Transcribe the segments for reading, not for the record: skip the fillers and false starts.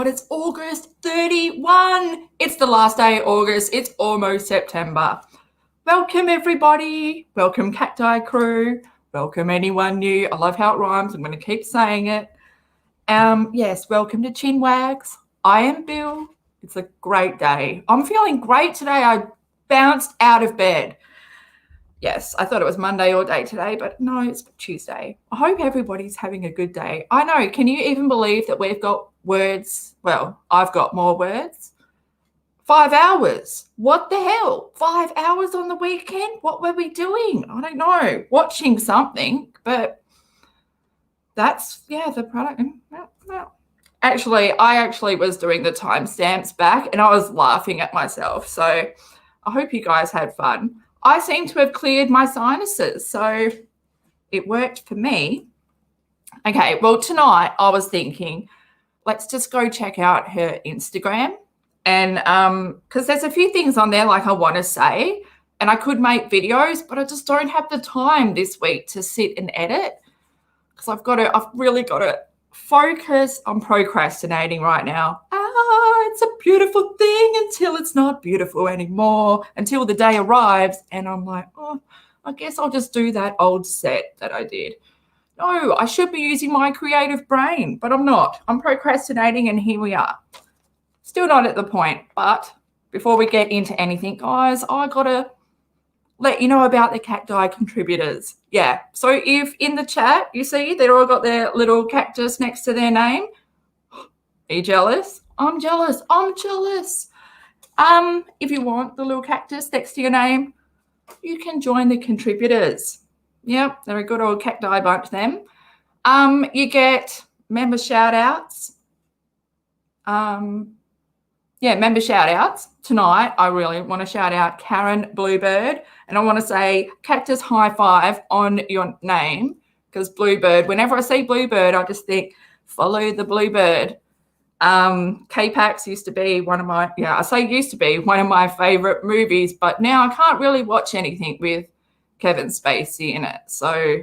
God, it's August 31. It's the last day of August. It's almost September. Welcome, everybody. Welcome, Cacti crew. Welcome, anyone new. I love how it rhymes. I'm going to keep saying it. Yes, welcome to Chin Wags. I am Bill. It's a great day. I'm feeling great today. I bounced out of bed. Yes, I thought it was Monday all day today, but no, it's Tuesday. I hope everybody's having a good day. I know, can you even believe that we've got words? Well, I've got more words. 5 hours. What the hell? 5 hours on the weekend? What were we doing? I don't know. Watching something, but that's, the product. Actually, I was doing the timestamps back and I was laughing at myself. So I hope you guys had fun. I seem to have cleared my sinuses, so it worked for me. Okay, well, tonight I was thinking, let's just go check out her Instagram. And because there's a few things on there like I want to say, and I could make videos, but I just don't have the time this week to sit and edit because I've really got to focus on procrastinating right now. It's a beautiful thing until it's not beautiful anymore, until the day arrives and I'm like, oh, I guess I'll just do that old set that I did. No, I should be using my creative brain, but I'm not. I'm procrastinating and here we are. Still not at the point, but before we get into anything, guys, I got to let you know about the cacti contributors. Yeah, so if in the chat you see they've all got their little cactus next to their name, are you jealous? I'm jealous. If you want the little cactus next to your name, you can join the contributors. Yep, they're a good old cacti bunch, them. You get member shout-outs. Member shout-outs. Tonight, I really want to shout out Karen Bluebird, and I want to say cactus high five on your name because Bluebird, whenever I see Bluebird, I just think, follow the Bluebird. K-Pax used to be one of my favorite movies, but now I can't really watch anything with Kevin Spacey in it. So,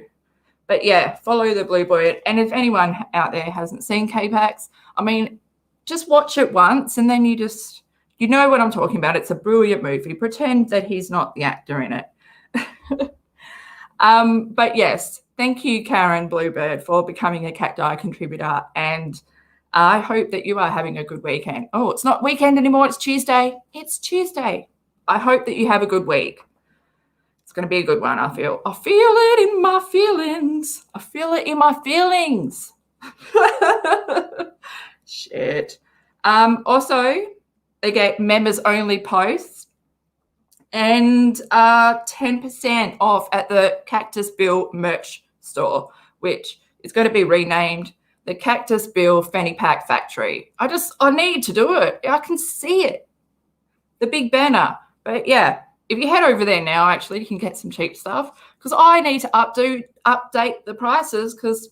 but yeah, follow the Bluebird. And if anyone out there hasn't seen K-Pax, I mean, just watch it once and then you know what I'm talking about. It's a brilliant movie. Pretend that he's not the actor in it. But yes, thank you, Karen Bluebird, for becoming a cacti contributor. And I hope that you are having a good weekend. Oh, it's not weekend anymore. It's Tuesday. It's Tuesday. I hope that you have a good week. It's going to be a good one, I feel. I feel it in my feelings. I feel it in my feelings. Shit. Also, they get members only posts and 10% off at the Cactus Bill merch store, which is going to be renamed the Cactus Bill Fanny Pack Factory. I need to do it. I can see it. The big banner. But yeah, if you head over there now, actually, you can get some cheap stuff because I need to update the prices because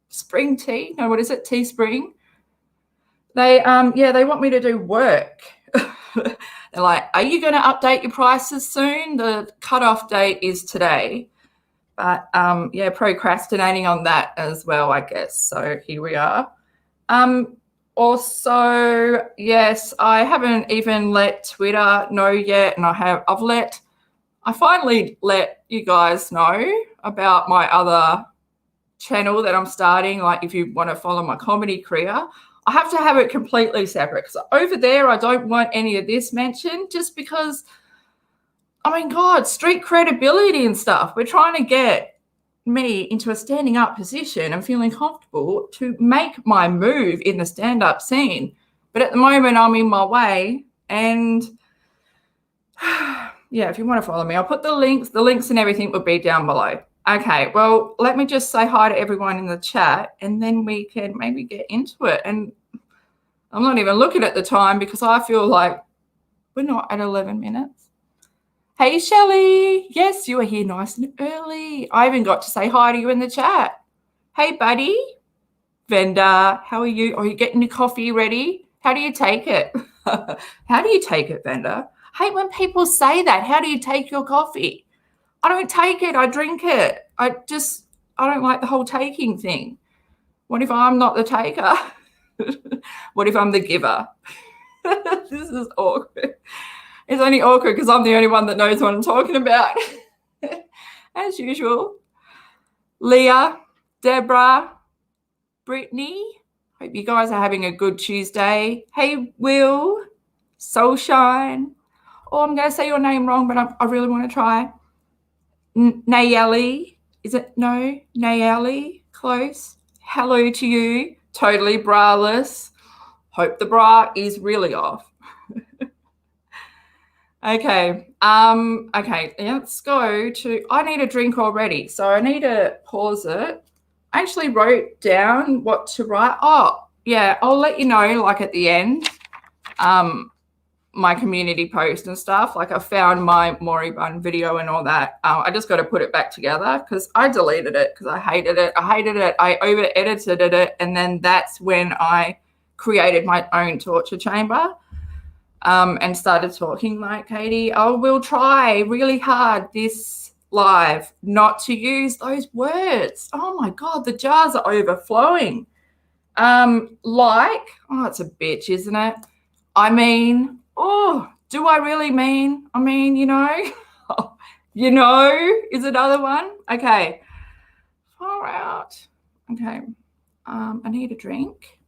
Spring Tea, no, what is it? Teespring. They want me to do work. They're like, are you going to update your prices soon? The cutoff date is today. But, procrastinating on that as well, I guess. So here we are. Also, yes, I haven't even let Twitter know yet. And I finally let you guys know about my other channel that I'm starting. Like if you want to follow my comedy career, I have to have it completely separate. Because over there, I don't want any of this mentioned just because, I mean, God, street credibility and stuff. We're trying to get me into a standing up position and feeling comfortable to make my move in the stand-up scene. But at the moment, I'm in my way. And yeah, if you want to follow me, I'll put the links and everything will be down below. Okay, well, let me just say hi to everyone in the chat and then we can maybe get into it. And I'm not even looking at the time because I feel like we're not at 11 minutes. Hey, Shelley. Yes, you are here nice and early. I even got to say hi to you in the chat. Hey, buddy. Venda, how are you? Are you getting your coffee ready? How do you take it? How do you take it, Venda? I hate when people say that. How do you take your coffee? I don't take it. I drink it. I don't like the whole taking thing. What if I'm not the taker? What if I'm the giver? This is awkward. It's only awkward because I'm the only one that knows what I'm talking about. As usual. Leah, Deborah, Brittany, hope you guys are having a good Tuesday. Hey, Will, Soulshine. Oh, I'm going to say your name wrong, but I really want to try. Nayeli. Is it? No? Nayeli. Close. Hello to you. Totally braless. Hope the bra is really off. Okay. Okay, let's go to, I need a drink already, so I need to pause it. I actually wrote down what to write. Oh, yeah, I'll let you know, like at the end, my community post and stuff. Like I found my moribund video and all that. I just got to put it back together because I deleted it because I hated it. I over edited it. And then that's when I created my own torture chamber. And started talking like Katie. I will try really hard this live not to use those words. Oh my God, the jars are overflowing. It's a bitch, isn't it? I mean, do I really mean? I mean, you know, is another one. Okay, far out. Okay, I need a drink.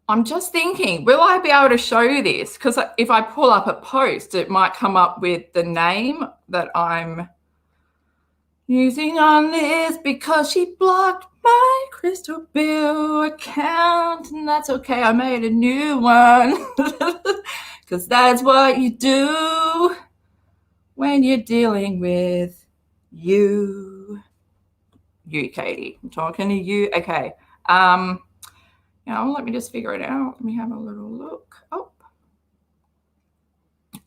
I'm just thinking, will I be able to show this? Because if I pull up a post, it might come up with the name that I'm using on this because she blocked my Crystal Bill account. And that's okay. I made a new one because that's what you do when you're dealing with you. You, Katie. I'm talking to you. Okay. Let me just figure it out. Let me have a little look.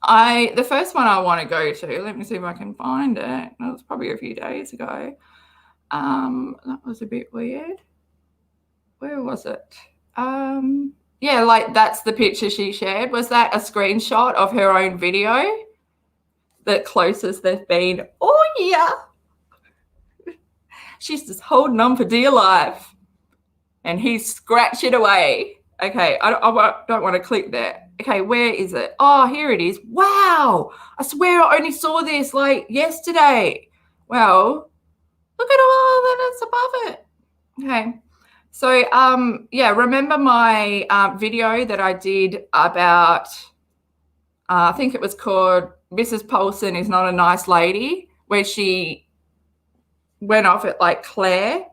The first one I want to go to, let me see if I can find it. It was probably a few days ago. That was a bit weird. Where was it? Yeah, like that's the picture she shared. Was that a screenshot of her own video? The closest they've been. Oh, yeah. She's just holding on for dear life. And he scratched it away. Okay, I don't want to click that. Okay, where is it? Oh, here it is. Wow, I swear I only saw this like yesterday. Well, look at all that is above it. Okay, so yeah, remember my video that I did about, I think it was called Mrs. Paulson is Not a Nice Lady, where she went off at like Claire,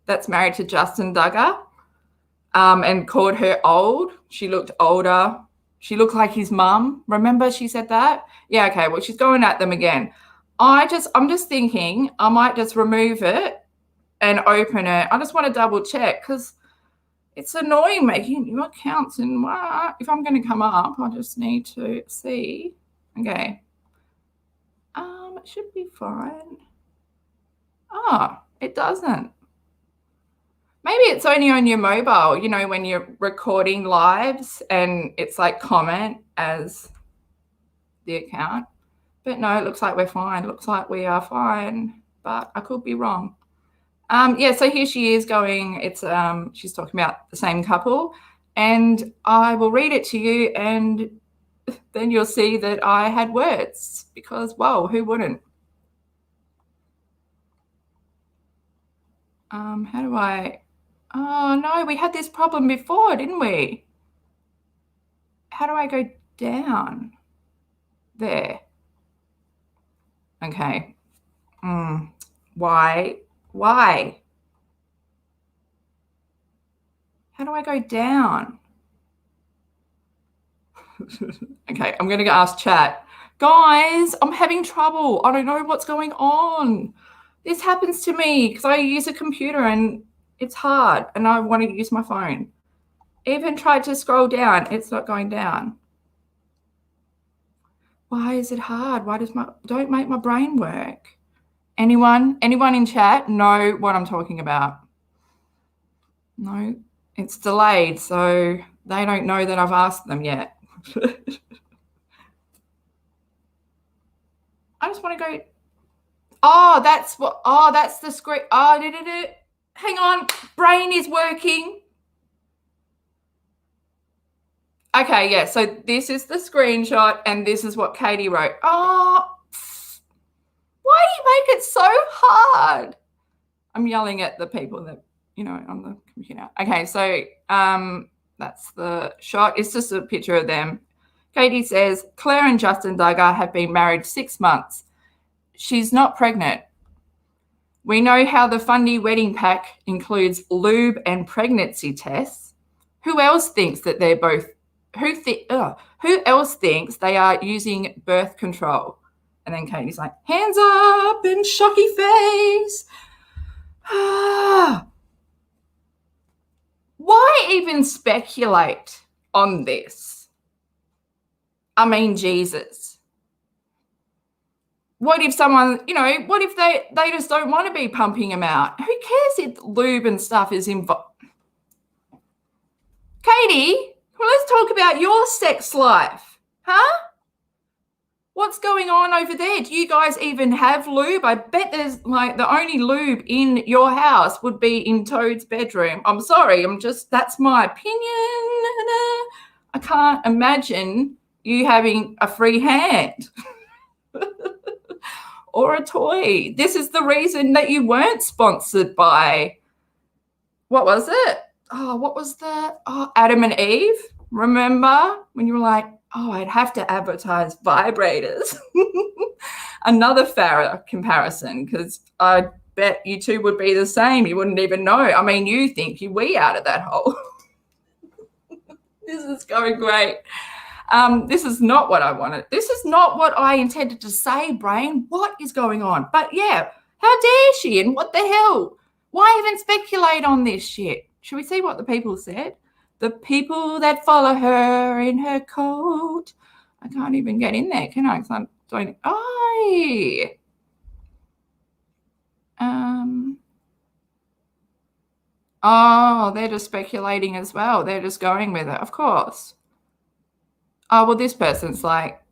that's married to Jana Duggar, and called her old. She looked older. She looked like his mum. Remember she said that? Yeah, okay, well, she's going at them again. I'm just thinking I might just remove it and open it. I just want to double check because it's annoying making new accounts. And if I'm going to come up, I just need to see. Okay. It should be fine. It doesn't. Maybe it's only on your mobile, when you're recording lives and it's like comment as the account. But no, it looks like we're fine. It looks like we are fine, but I could be wrong. Yeah, so here she is going, she's talking about the same couple, and I will read it to you and then you'll see that I had words because, whoa, who wouldn't? How do I... Oh, no, we had this problem before, didn't we? How do I go down? There. Okay. Why? How do I go down? Okay, I'm going to go ask chat. Guys, I'm having trouble. I don't know what's going on. This happens to me because I use a computer and it's hard and I want to use my phone. Even tried to scroll down. It's not going down. Why is it hard? Don't make my brain work. Anyone in chat know what I'm talking about? No. It's delayed, so they don't know that I've asked them yet. I just want to go. Oh, that's what. Oh, that's the screen. Oh, hang on. Brain is working. Okay, yeah. So this is the screenshot, and this is what Katie wrote. Oh, why do you make it so hard? I'm yelling at the people that, on the computer. Okay, so that's the shot. It's just a picture of them. Katie says, Claire and Justin Duggar have been married 6 months. She's not pregnant. We know how the Fundy wedding pack includes lube and pregnancy tests. Who else thinks that they're both, who else thinks they are using birth control? And then Katie's like, hands up and shocky face. Why even speculate on this? I mean, Jesus. What if someone, what if they just don't want to be pumping them out? Who cares if lube and stuff is involved? Katie, let's talk about your sex life, huh? What's going on over there? Do you guys even have lube? I bet there's the only lube in your house would be in Toad's bedroom. I'm sorry, that's my opinion. I can't imagine you having a free hand or a toy. This is the reason that you weren't sponsored by, what was it? Oh, what was that? Oh, Adam and Eve. Remember when you were like, oh, I'd have to advertise vibrators. Another Farrah comparison, because I bet you two would be the same. You wouldn't even know. I mean, you think you wee out of that hole. This is going great. This is not what I wanted. This is not what I intended to say, brain. What is going on? But yeah, how dare she? And what the hell? Why even speculate on this shit? Should we see what the people said? The people that follow her in her coat. I can't even get in there, can I? Because I'm doing. Oh, they're just speculating as well. They're just going with it, of course. Oh, well, this person's like,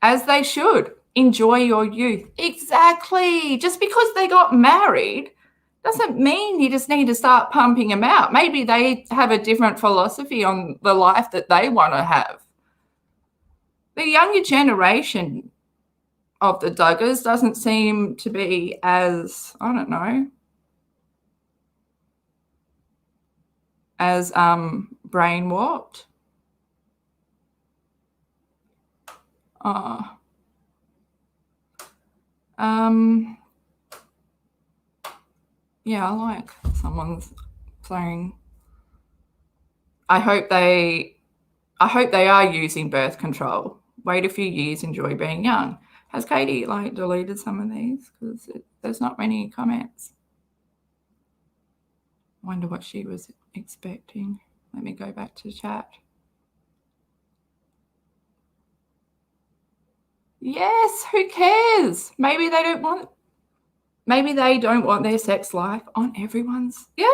as they should, enjoy your youth. Exactly. Just because they got married doesn't mean you just need to start pumping them out. Maybe they have a different philosophy on the life that they want to have. The younger generation of the Duggars doesn't seem to be as, I don't know, as brain warped. Yeah, I like someone's saying, I hope they are using birth control. Wait a few years, enjoy being young. Has Katie deleted some of these? Because there's not many comments. I wonder what she was expecting. Let me go back to chat. Yes, who cares? Maybe they don't want their sex life on everyone's. Yeah.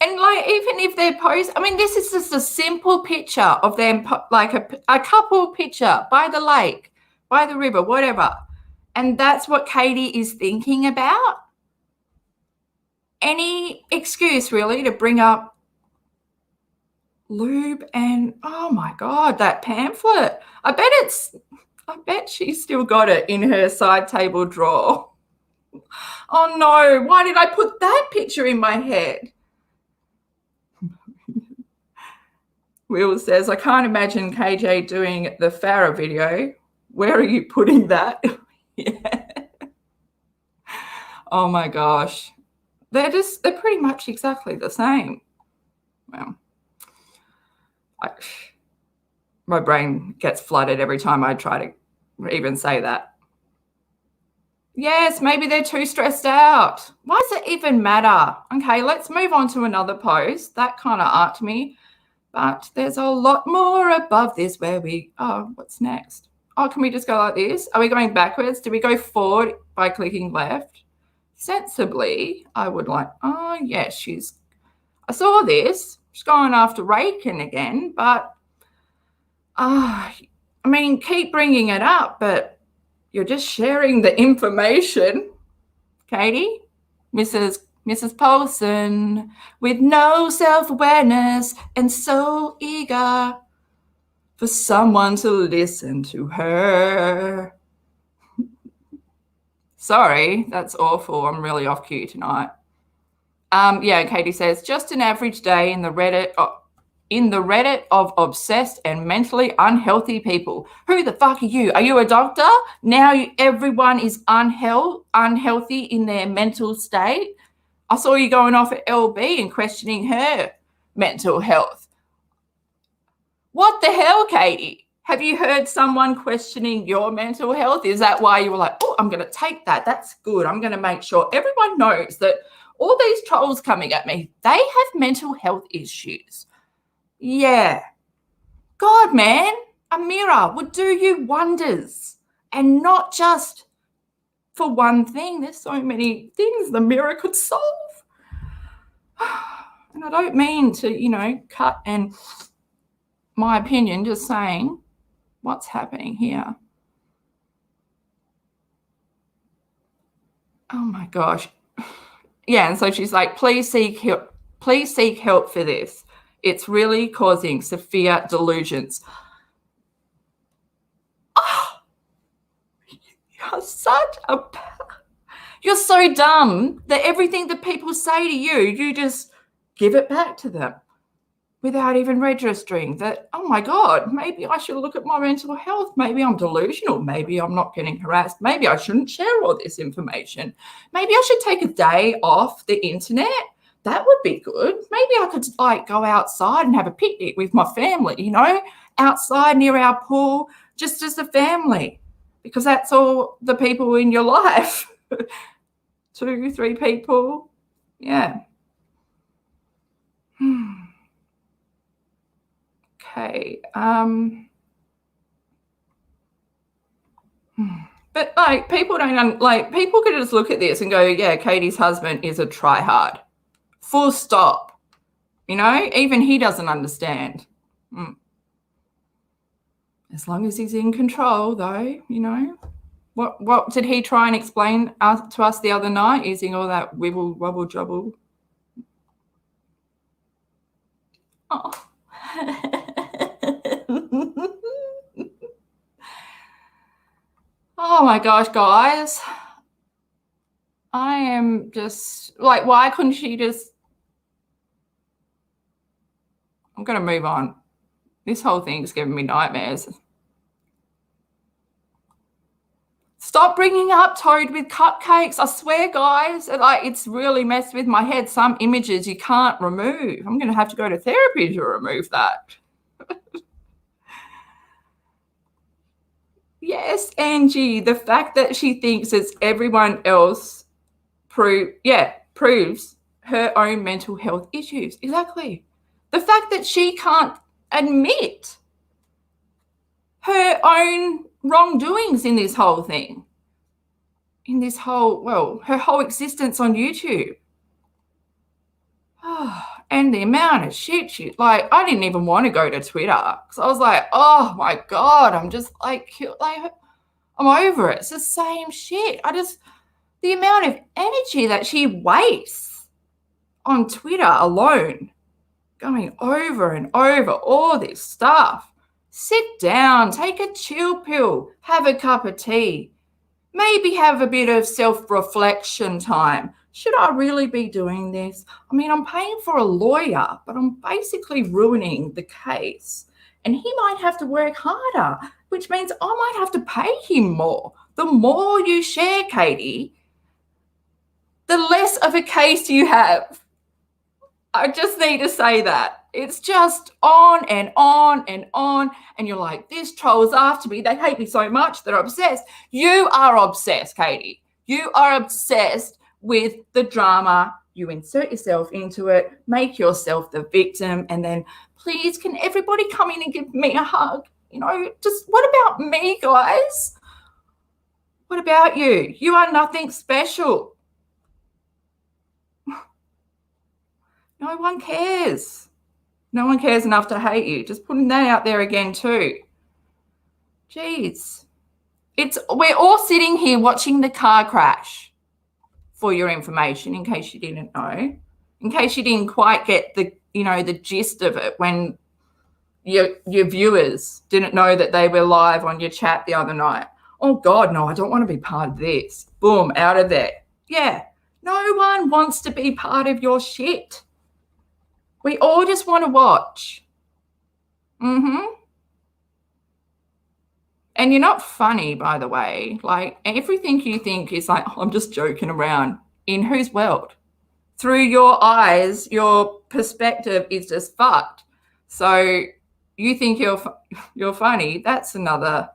And even if they're posed, I mean, this is just a simple picture of them, like a couple picture by the lake, by the river, whatever. And that's what Katie is thinking about. Any excuse really to bring up lube and, oh my God, that pamphlet. I bet she's still got it in her side table drawer. Oh no, why did I put that picture in my head? Will says, I can't imagine KJ doing the Farrah video. Where are you putting that? Yeah. Oh my gosh. They're pretty much exactly the same. Well, my brain gets flooded every time I try to even say that. Yes, maybe they're too stressed out. Why does it even matter? Okay, let's move on to another post. That kind of irked me. But there's a lot more above this where what's next? Oh, can we just go like this? Are we going backwards? Do we go forward by clicking left? Sensibly, I would like, oh, yes, I saw this. She's going after Rakin again, but I mean, keep bringing it up, but you're just sharing the information, Katie, Mrs. Paulson, with no self-awareness and so eager for someone to listen to her. Sorry, that's awful. I'm really off cue tonight. Yeah, Katie says, just an average day in the Reddit of obsessed and mentally unhealthy people. Who the fuck are you? Are you a doctor? Now everyone is unhealthy in their mental state. I saw you going off at LB and questioning her mental health. What the hell, Katie? Have you heard someone questioning your mental health? Is that why you were like, oh, I'm going to take that. That's good. I'm going to make sure everyone knows that all these trolls coming at me, they have mental health issues. Yeah. God, man, a mirror would do you wonders, and not just for one thing. There's so many things the mirror could solve. And I don't mean to, cut and my opinion, just saying what's happening here. Oh my gosh. Yeah, and so she's like, please seek help for this. It's really causing severe delusions. Oh, you're so dumb that everything that people say to you, you just give it back to them without even registering that, oh my God, maybe I should look at my mental health. Maybe I'm delusional. Maybe I'm not getting harassed. Maybe I shouldn't share all this information. Maybe I should take a day off the internet. That would be good. Maybe I could go outside and have a picnic with my family, outside near our pool, just as a family, because that's all the people in your life. 2, 3 people. Yeah. Okay. But people don't people could just look at this and go, yeah, Katie's husband is a tryhard. Full stop. Even he doesn't understand. As long as he's in control, though, What did he try and explain to us the other night using all that wibble, wobble, jobble? Oh. Oh my gosh, guys. I am just why couldn't she just... I'm going to move on. This whole thing's giving me nightmares. Stop bringing up Toad with cupcakes. I swear, guys, it's really messed with my head. Some images you can't remove. I'm going to have to go to therapy to remove that. Yes, Angie, the fact that she thinks it's everyone else proves her own mental health issues. Exactly. The fact that she can't admit her own wrongdoings in this whole thing, her whole existence on YouTube. And the amount of shit I didn't even want to go to Twitter because I was like, oh my God, I'm just I'm over it. It's the same shit. The amount of energy that she wastes on Twitter alone, going over and over all this stuff. Sit down, take a chill pill, have a cup of tea, maybe have a bit of self-reflection time. Should I really be doing this? I mean, I'm paying for a lawyer, but I'm basically ruining the case. And he might have to work harder, which means I might have to pay him more. The more you share, Katie, the less of a case you have. I just need to say that. It's just on and on and on. And you're like, this troll's after me. They hate me so much. They're obsessed. You are obsessed, Katie. You are obsessed with the drama. You insert yourself into it, make yourself the victim, and then please, can everybody come in and give me a hug? Just what about me, guys? What about you? You are nothing special. No one cares. No one cares enough to hate you. Just putting that out there again too. Jeez. We're all sitting here watching the car crash, for your information, in case you didn't know, in case you didn't quite get the gist of it when your viewers didn't know that they were live on your chat the other night. Oh God, no, I don't want to be part of this. Boom, out of there. Yeah, no one wants to be part of your shit. We all just want to watch. And you're not funny, by the way. Like, everything you think is like, oh, I'm just joking around. In whose world? Through your eyes, your perspective is just fucked. So you think you're funny. That's another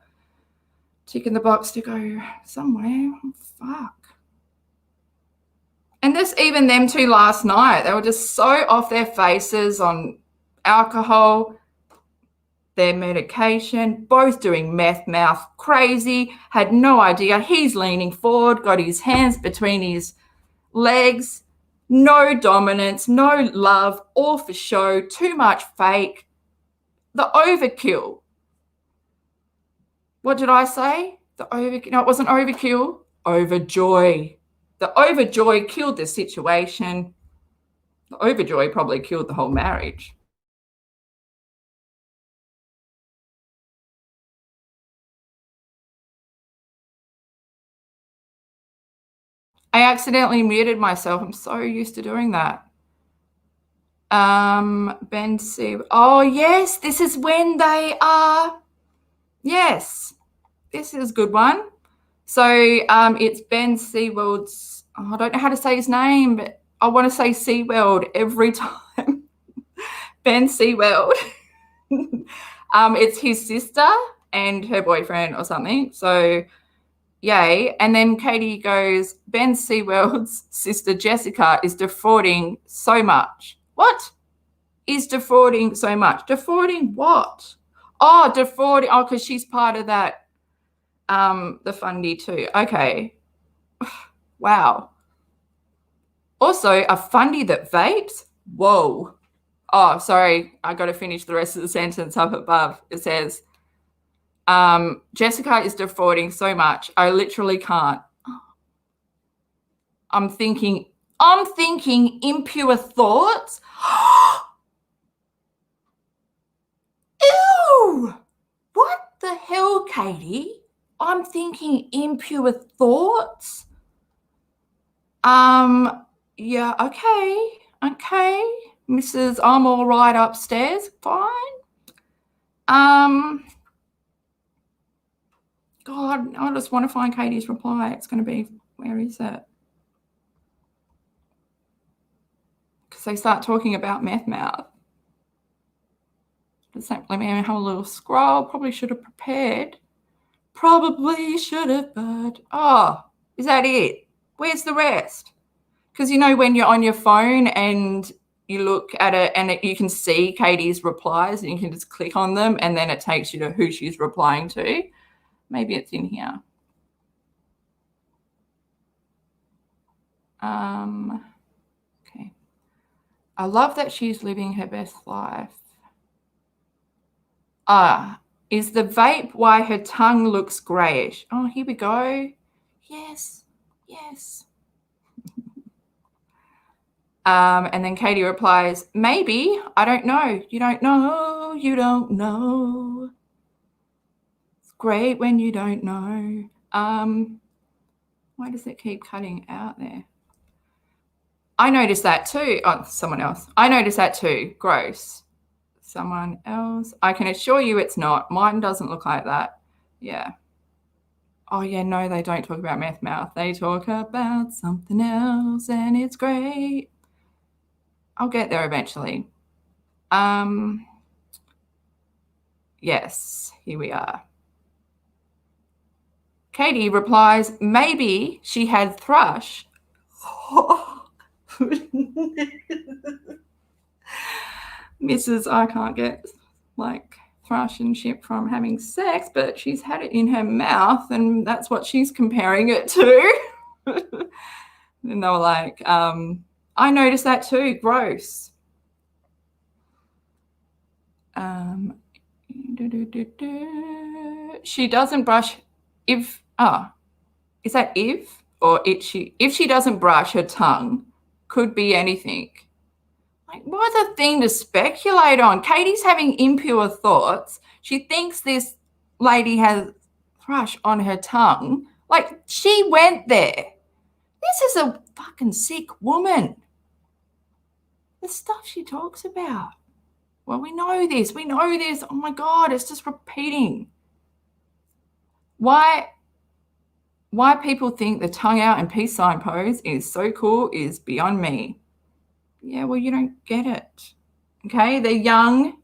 tick in the box to go somewhere. Oh, fuck. And this, even them two last night, they were just so off their faces on alcohol, their medication, both doing meth mouth crazy, had no idea. He's leaning forward, got his hands between his legs, no dominance, no love, all for show, too much fake. The overkill. What did I say? No, it wasn't overkill. Overjoy. The overjoy killed the situation. The overjoy probably killed the whole marriage. I accidentally muted myself. I'm so used to doing that. Ben C. Oh, yes, this is when they are. Yes, this is a good one. So it's Ben Seawell's. I don't know how to say his name, but I want to say Seaweld every time. Ben Seaweld. It's his sister and her boyfriend or something. So, yay. And then Katie goes, Ben Seaweld's sister Jessica is defrauding so much. What is defrauding so much? Defrauding what? Oh, defrauding. Oh, because she's part of that, the fundy too. Okay. Wow. Also, a fundy that vapes? Whoa. Oh, sorry. I got to finish the rest of the sentence up above. It says, Jessica is defrauding so much. I literally can't. I'm thinking impure thoughts. Ew! What the hell, Katie? I'm thinking impure thoughts. Yeah, okay. Mrs. I'm all right upstairs. Fine. God, I just want to find Katie's reply. It's going to be, where is it? Because they start talking about meth mouth. Let me have a little scroll. Probably should have prepared. Probably should have, but is that it? Where's the rest? Because when you're on your phone and you look at it and you can see Katie's replies and you can just click on them and then it takes you to who she's replying to. Maybe it's in here. Okay. I love that she's living her best life. Is the vape why her tongue looks grayish? Oh, here we go. Yes. And then Katie replies, maybe. I don't know. You don't know. It's great when you don't know. Why does it keep cutting out there? I noticed that too. Oh, someone else. I noticed that too. Gross. Someone else. I can assure you it's not. Mine doesn't look like that. Yeah. Oh, yeah, no, they don't talk about meth mouth. They talk about something else, and it's great. I'll get there eventually. Yes, here we are. Katie replies, maybe she had thrush. Mrs. I can't get thrush and shit from having sex, but she's had it in her mouth and that's what she's comparing it to. And they were like, I noticed that too. Gross. She doesn't brush if is that if or if she doesn't brush her tongue, could be anything. Like, what a thing to speculate on. Katie's having impure thoughts. She thinks this lady has thrush on her tongue. Like, she went there. This is a fucking sick woman. The stuff she talks about. Well, we know this. We know this. Oh my God, it's just repeating. Why people think the tongue out and peace sign pose is so cool is beyond me. Yeah, well, you don't get it. Okay, they're young,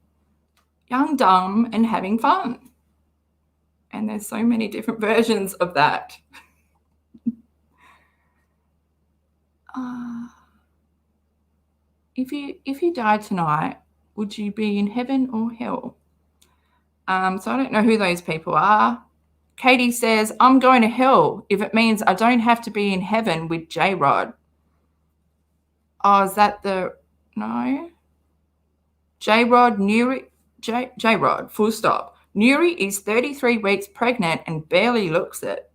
dumb, and having fun. And there's so many different versions of that. If you died tonight, would you be in heaven or hell? So I don't know who those people are. Katie says, I'm going to hell if it means I don't have to be in heaven with J-Rod. Oh, is that no? J-Rod, J-Rod, full stop. Nuri is 33 weeks pregnant and barely looks it.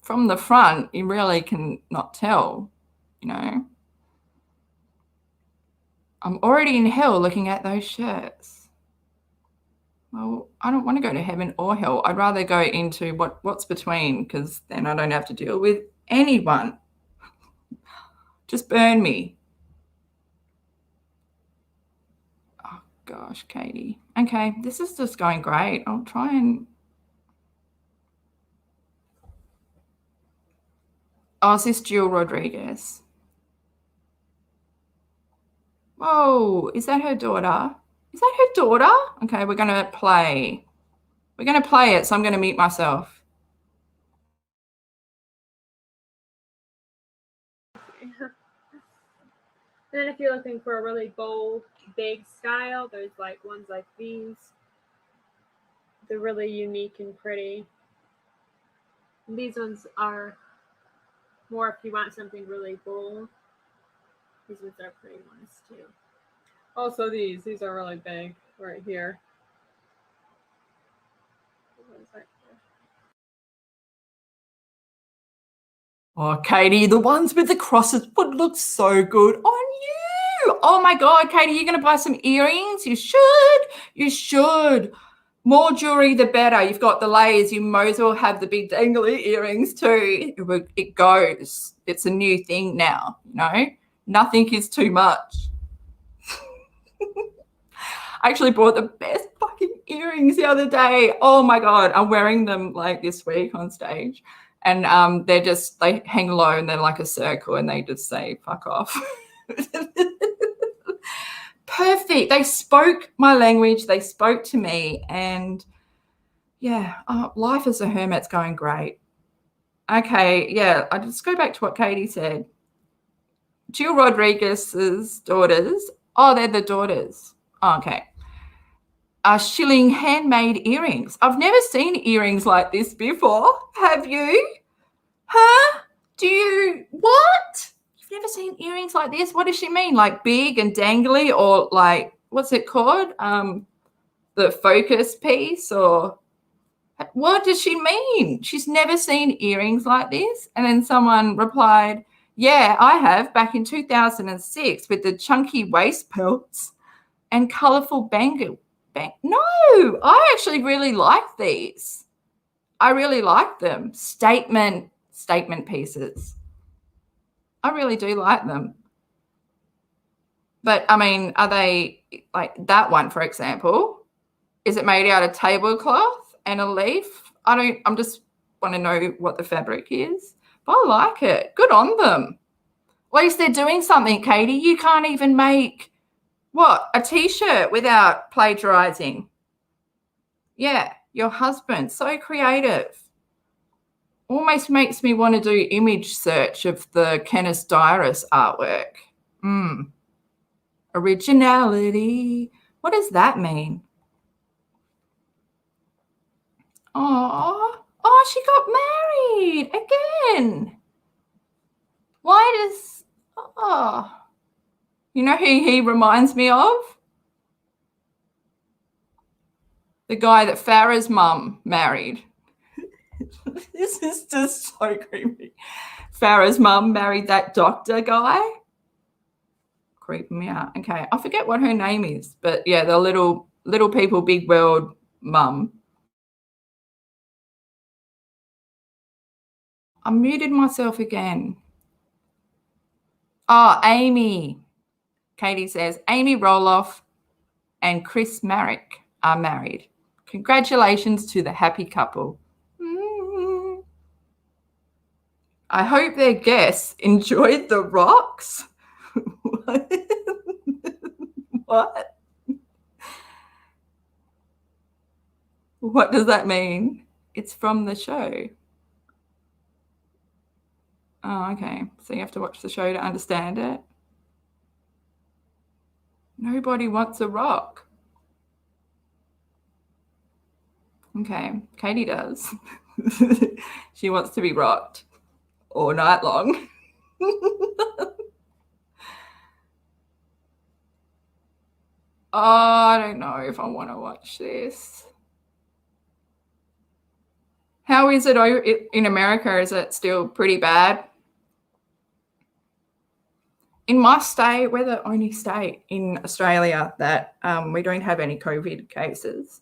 From the front, you really can not tell, you know. I'm already in hell looking at those shirts. Well, I don't want to go to heaven or hell. I'd rather go into what's between, because then I don't have to deal with anyone. Just burn me. Oh, gosh, Katie. Okay, this is just going great. I'll try and... Oh, is this Jill Rodriguez? Whoa, is that her daughter? Is that her daughter? Okay, we're going to play. We're going to play it, so I'm going to mute myself. Then if you're looking for a really bold, big style, there's like ones like these. They're really unique and pretty. And these ones are more if you want something really bold. These ones are pretty ones too. Also these are really big right here. Oh, Katie, the ones with the crosses would look so good on you. Oh my God, Katie, you're going to buy some earrings? You should. You should. More jewelry, the better. You've got the layers. You might as well have the big dangly earrings too. It goes. It's a new thing now, you know? Nothing is too much. I actually bought the best fucking earrings the other day. Oh my God, I'm wearing them like this week on stage. And they hang low and they're like a circle and they just say, fuck off. Perfect. They spoke my language. They spoke to me. And yeah, life as a hermit's going great. Okay, yeah, I just go back to what Katie said. Jill Rodriguez's daughters. Oh, they're the daughters. Oh, okay. Shilling handmade earrings. I've never seen earrings like this before. Have you? Huh? What? You've never seen earrings like this? What does she mean? Like big and dangly, or like, what's it called? The focus piece, or what does she mean? She's never seen earrings like this. And then someone replied, yeah, I have, back in 2006 with the chunky waist belts and colourful bangle. No, I actually really like these. I really like them. Statement pieces. I really do like them. But I mean, are they like that one, for example? Is it made out of tablecloth and a leaf? I'm just want to know what the fabric is. But I like it. Good on them. At least they're doing something, Katie. You can't even make a t-shirt without plagiarizing. Yeah, your husband, so creative. Almost makes me want to do image search of the Kenneth Dyrus artwork. Originality. What does that mean? Oh, she got married again. Why does... You know who he reminds me of? The guy that Farah's mum married. This is just so creepy. Farah's mum married that doctor guy. Creeping me out. Okay, I forget what her name is, but yeah, the little people, big world mum. I muted myself again. Oh, Amy. Katie says, Amy Rolloff and Chris Marrick are married. Congratulations to the happy couple. I hope their guests enjoyed the rocks. What? What does that mean? It's from the show. Oh, okay. So you have to watch the show to understand it. Nobody wants a rock. Okay, Katie does. She wants to be rocked all night long. Oh, I don't know if I want to watch this. How is it in America? Is it still pretty bad? In my state, we're the only state in Australia that we don't have any COVID cases.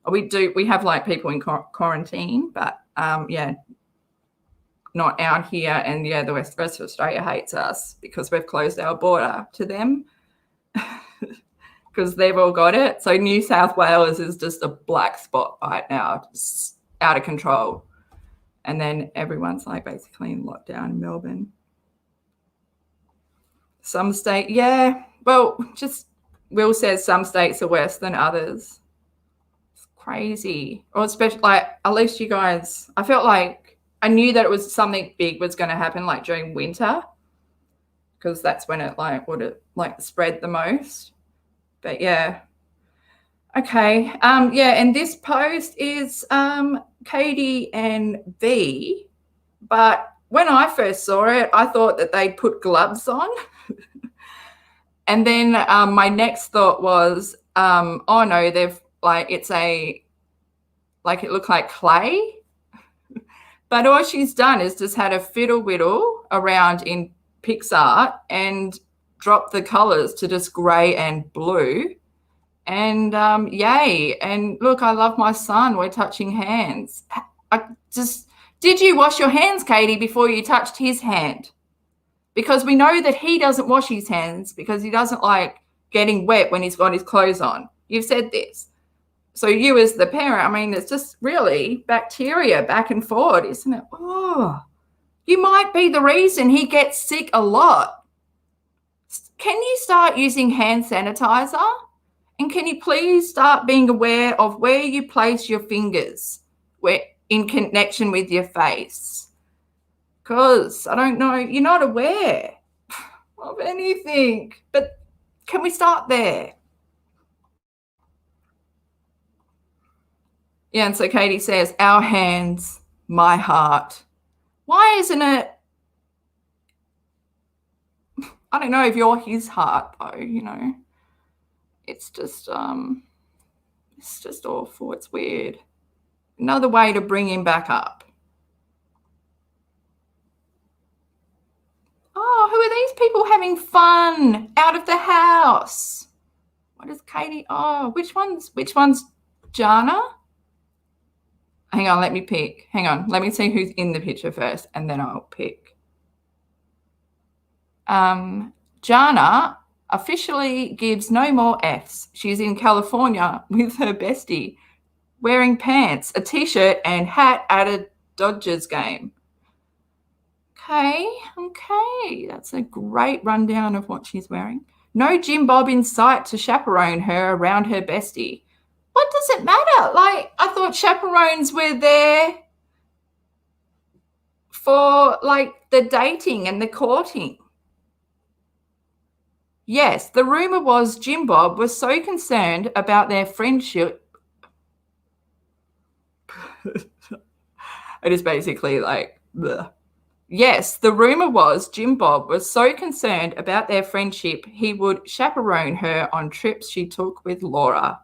We have like people in quarantine, but yeah, not out here. And yeah, the rest of Australia hates us because we've closed our border to them because they've all got it. So New South Wales is just a black spot right now, just out of control. And then everyone's like basically in lockdown in Melbourne. Some state, yeah. Well, just Will says some states are worse than others. It's crazy. Or especially like at least you guys, I felt like I knew that it was something big was going to happen like during winter because that's when it like would have like spread the most. But yeah. Okay. Yeah, and this post is Katie and V, but when I first saw it, I thought that they'd put gloves on. And then my next thought was, oh no, they've like, it's a, like it looked like clay. But all she's done is just had a fiddle whittle around in PixArt and dropped the colors to just gray and blue. And yay. And look, I love my son. We're touching hands. Did you wash your hands, Katie, before you touched his hand? Because we know that he doesn't wash his hands because he doesn't like getting wet when he's got his clothes on. You've said this. So you as the parent, I mean, it's just really bacteria back and forward, isn't it? Oh, you might be the reason he gets sick a lot. Can you start using hand sanitizer? And can you please start being aware of where you place your fingers in connection with your face? Because I don't know, you're not aware of anything. But can we start there? Yeah, and so Katie says, our hands, my heart. Why isn't it? I don't know if you're his heart, though, you know. It's just awful. It's weird. Another way to bring him back up. Oh, who are these people having fun out of the house? What is Katie? Oh, which one's Jana? Hang on, let me pick. Hang on, let me see who's in the picture first, and then I'll pick. Jana officially gives no more Fs. She's in California with her bestie, wearing pants, a T-shirt, and hat at a Dodgers game. Okay, that's a great rundown of what she's wearing. No Jim Bob in sight to chaperone her around her bestie. What does it matter? Like, I thought chaperones were there for, like, the dating and the courting. Yes, the rumor was Jim Bob was so concerned about their friendship. It is basically like, bleh. Yes, the rumor was Jim Bob was so concerned about their friendship, he would chaperone her on trips she took with Laura.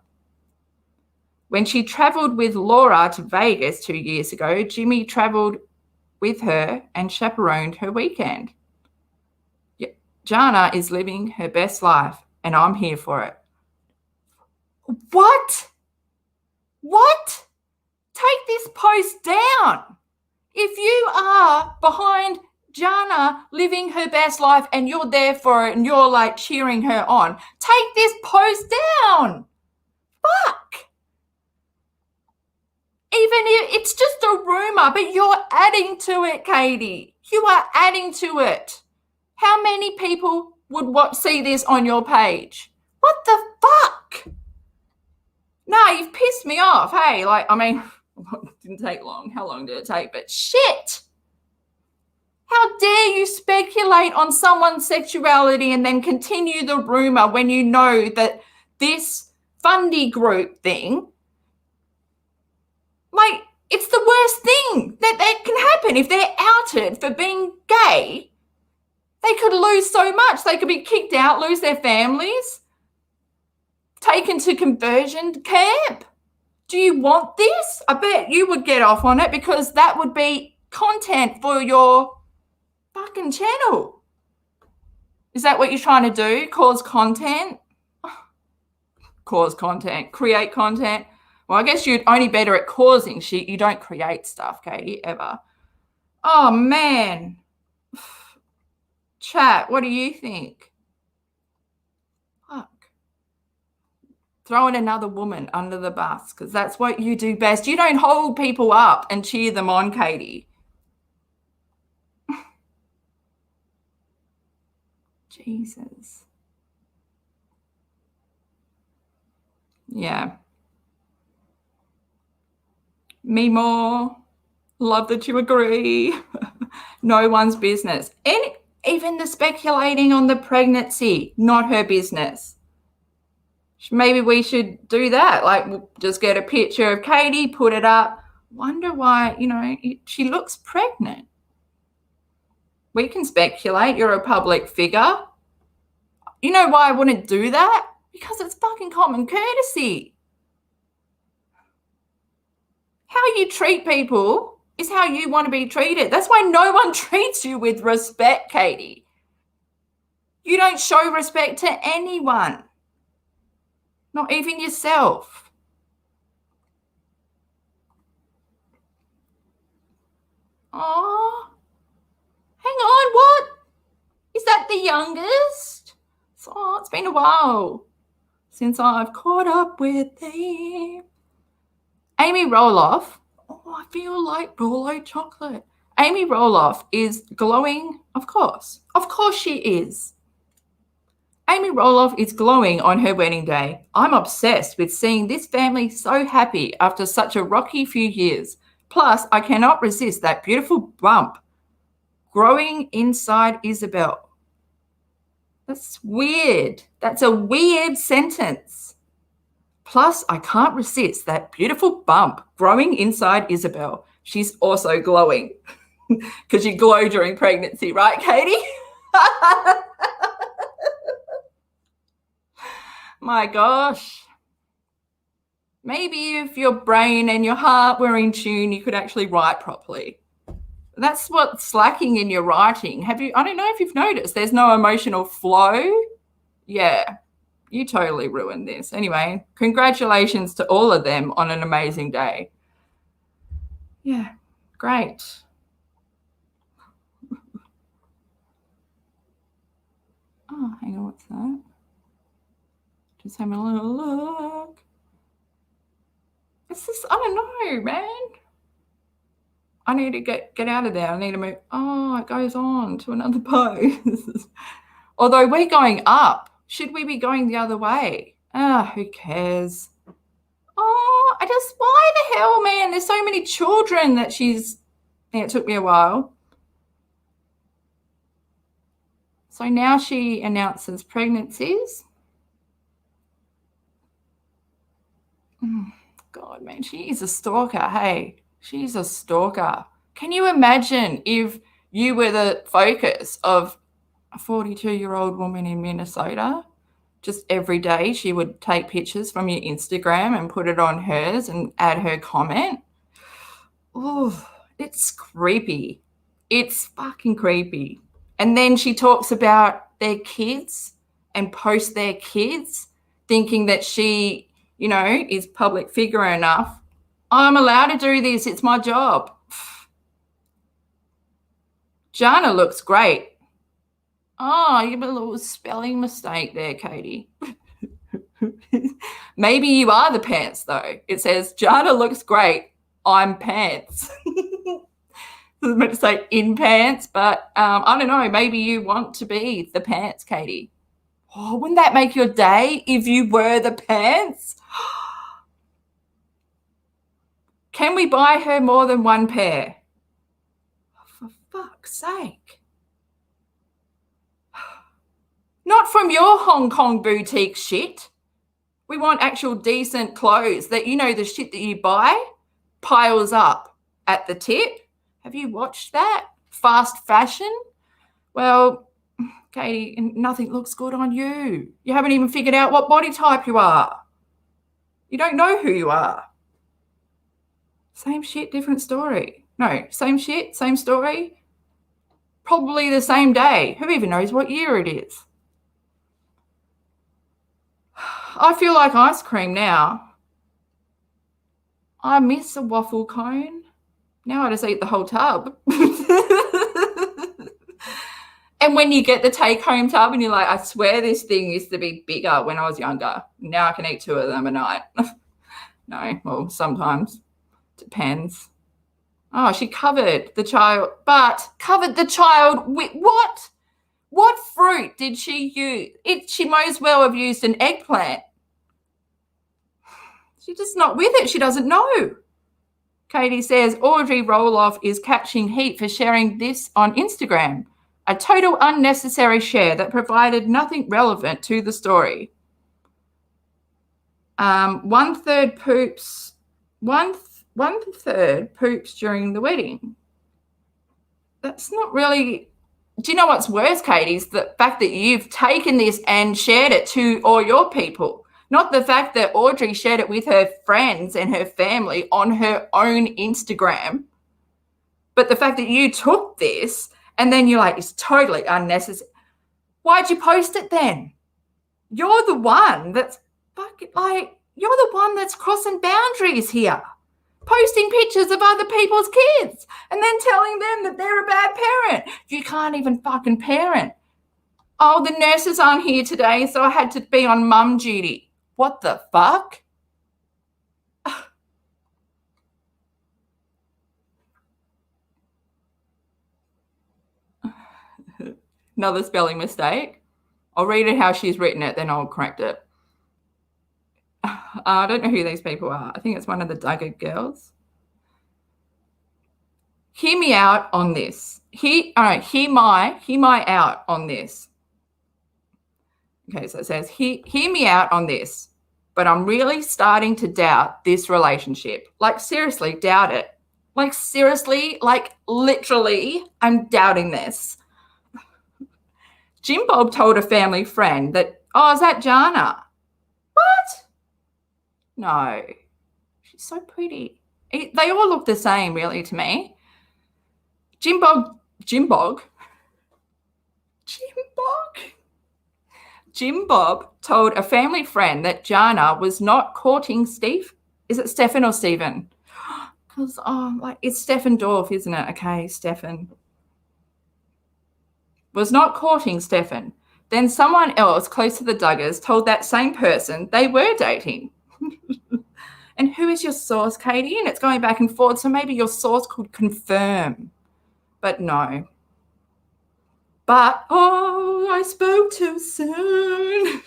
When she travelled with Laura to Vegas 2 years ago, Jimmy travelled with her and chaperoned her weekend. Jana is living her best life, and I'm here for it. What? What? Take this post down. If you are behind Jana living her best life and you're there for it and you're like cheering her on, take this post down. Fuck. Even if it's just a rumor, but you're adding to it, Katie. You are adding to it. How many people would see this on your page? What the fuck? No, you've pissed me off. Hey, it didn't take long. How long did it take? But shit. How dare you speculate on someone's sexuality and then continue the rumor when you know that this fundy group thing, it's the worst thing that can happen. If they're outed for being gay, they could lose so much. They could be kicked out, lose their families, taken to conversion camp. Do you want this? I bet you would get off on it because that would be content for your fucking channel. Is that what you're trying to do? Cause content? Cause content. Create content. Well, I guess you're only better at causing shit. You don't create stuff, Katie, ever. Oh, man. Chat, what do you think? Fuck. Throwing another woman under the bus because that's what you do best. You don't hold people up and cheer them on, Katie. Jesus. Yeah. Me more. Love that you agree. No one's business. And even the speculating on the pregnancy, not her business. Maybe we should do that. We'll just get a picture of Katie, put it up. Wonder why, she looks pregnant. We can speculate. You're a public figure. You know why I wouldn't do that? Because it's fucking common courtesy. How you treat people is how you want to be treated. That's why no one treats you with respect, Katie. You don't show respect to anyone, not even yourself. Oh, hang on, what? Is that the youngest? Oh, it's been a while since I've caught up with them. Amy Rolloff. Oh, I feel like Rollo chocolate. Amy Rolloff is glowing, of course. Of course she is. Amy Rolloff is glowing on her wedding day. I'm obsessed with seeing this family so happy after such a rocky few years. Plus, I cannot resist that beautiful bump growing inside Isabel. That's weird. That's a weird sentence. Plus, I can't resist that beautiful bump growing inside Isabel. She's also glowing because you glow during pregnancy, right, Katie? My gosh. Maybe if your brain and your heart were in tune, you could actually write properly. That's what's lacking in your writing. I don't know if you've noticed, there's no emotional flow. Yeah. You totally ruined this. Anyway, congratulations to all of them on an amazing day. Yeah, great. Oh, hang on, what's that? Just having a little look. It's just, I don't know, man. I need to get out of there. I need to move. Oh, it goes on to another post. Although we're going up. Should we be going the other way? Who cares? Oh, why the hell, man? There's so many children that it took me a while. So now she announces pregnancies. God, man, she is a stalker, hey. She's a stalker. Can you imagine if you were the focus of a 42-year-old woman in Minnesota just every day she would take pictures from your Instagram and put it on hers and add her comment. Oh, it's creepy. It's fucking creepy. And then she talks about their kids and posts their kids, thinking that she, is public figure enough. I'm allowed to do this. It's my job. Jana looks great. Oh, you have a little spelling mistake there, Katie. Maybe you are the pants, though. It says, Jana looks great. I'm pants. I was meant to say in pants, but I don't know. Maybe you want to be the pants, Katie. Oh, wouldn't that make your day if you were the pants? Can we buy her more than one pair? For fuck's sake. Not from your Hong Kong boutique shit. We want actual decent clothes that, the shit that you buy piles up at the tip. Have you watched that? Fast fashion? Well, Katie, nothing looks good on you. You haven't even figured out what body type you are. You don't know who you are. Same shit, different story. No, same shit, same story. Probably the same day. Who even knows what year it is? I feel like ice cream now. I miss a waffle cone. Now I just eat the whole tub. And when you get the take-home tub and you're like, I swear this thing used to be bigger when I was younger. Now I can eat 2 of them a night. No, well, sometimes. Depends. Oh, she covered the child with what? What fruit did she use? She might as well have used an eggplant. She's just not with it. She doesn't know. Katie says, Audrey Rolloff is catching heat for sharing this on Instagram. A total unnecessary share that provided nothing relevant to the story. 1/3 poops. One third poops during the wedding. That's not really. Do you know what's worse, Katie? Is the fact that you've taken this and shared it to all your people. Not the fact that Audrey shared it with her friends and her family on her own Instagram, but the fact that you took this and then you're like, it's totally unnecessary. Why'd you post it then? You're the one that's you're the one that's crossing boundaries here. Posting pictures of other people's kids and then telling them that they're a bad parent. You can't even fucking parent. Oh, the nurses aren't here today, so I had to be on mum duty. What the fuck? Another spelling mistake. I'll read it how she's written it, then I'll correct it. I don't know who these people are. I think it's one of the Duggar girls. Hear me out on this. Hear my out on this. Okay, so it says, hear me out on this, but I'm really starting to doubt this relationship. Like, seriously, doubt it. Like, seriously, like, literally, I'm doubting this. Jim Bob told a family friend that, is that Jana? What? No, she's so pretty. They all look the same, really, to me. Jim Bob told a family friend that Jana was not courting Steve. Is it Stefan or Stephen? Because, it's Stefan Dorff, isn't it? Okay, Stefan. Was not courting Stefan. Then someone else close to the Duggars told that same person they were dating. And who is your source, Katie? And it's going back and forth, so maybe your source could confirm. But no. But, I spoke too soon.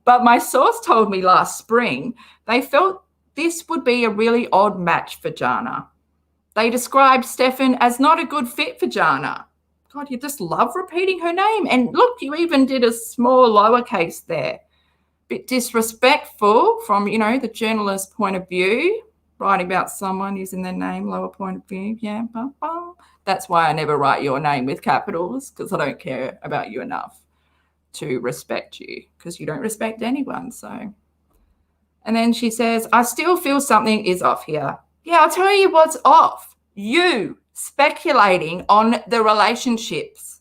But my source told me last spring they felt this would be a really odd match for Jana. They described Stefan as not a good fit for Jana. God, you just love repeating her name. And look, you even did a small lowercase there. Bit disrespectful from, the journalist's point of view, writing about someone using their name, lower point of view. Yeah, that's why I never write your name with capitals, because I don't care about you enough to respect you because you don't respect anyone. So, and then she says, I still feel something is off here. Yeah, I'll tell you what's off. You speculating on the relationships.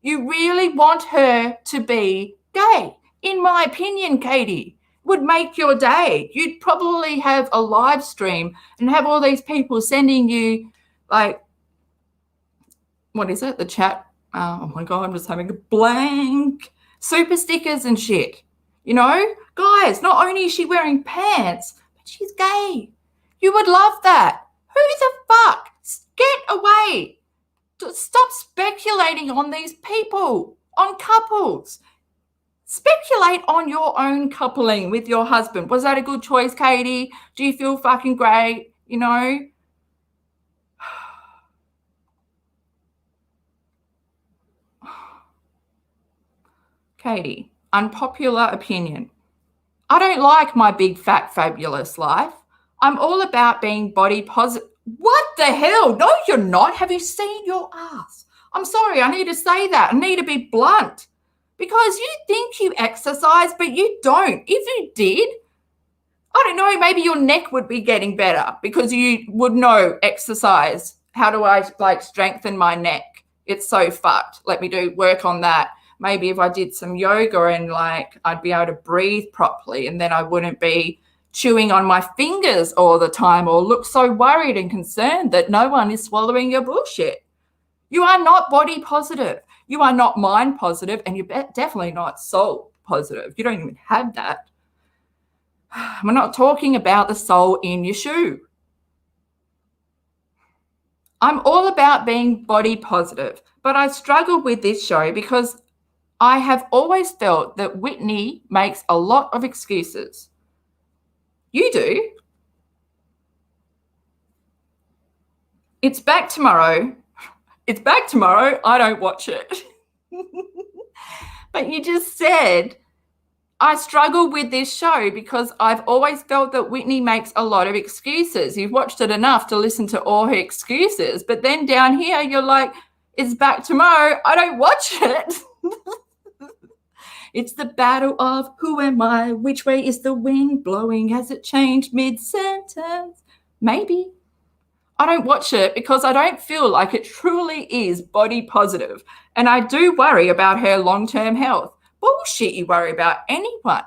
You really want her to be gay. In my opinion, Katie, would make your day. You'd probably have a live stream and have all these people sending you like, what is it? The chat. Oh my God, I'm just having a blank. Super stickers and shit. You know, guys, not only is she wearing pants, but she's gay. You would love that. Who the fuck? Get away. Stop speculating on these people, on couples. Speculate on your own coupling with your husband. Was that a good choice, Katie? Do you feel fucking great? You know? Katie, unpopular opinion. I don't like my big, fat, fabulous life. I'm all about being body positive. What the hell? No, you're not. Have you seen your ass? I'm sorry. I need to say that. I need to be blunt because you think you exercise, but you don't. If you did, I don't know, maybe your neck would be getting better because you would know exercise. How do I like strengthen my neck? It's so fucked. Let me do work on that. Maybe if I did some yoga and like I'd be able to breathe properly and then I wouldn't be chewing on my fingers all the time or look so worried and concerned that no one is swallowing your bullshit. You are not body positive. You are not mind positive and you're definitely not soul positive. You don't even have that. We're not talking about the soul in your shoe. I'm all about being body positive, but I struggle with this show because I have always felt that Whitney makes a lot of excuses. You do. It's back tomorrow. It's back tomorrow. I don't watch it. But you just said, I struggle with this show because I've always felt that Whitney makes a lot of excuses. You've watched it enough to listen to all her excuses. But then down here, you're like, it's back tomorrow. I don't watch it. It's the battle of who am I? Which way is the wind blowing? Has it changed mid-sentence? Maybe. I don't watch it because I don't feel like it truly is body positive. And I do worry about her long-term health. Bullshit you worry about anyone.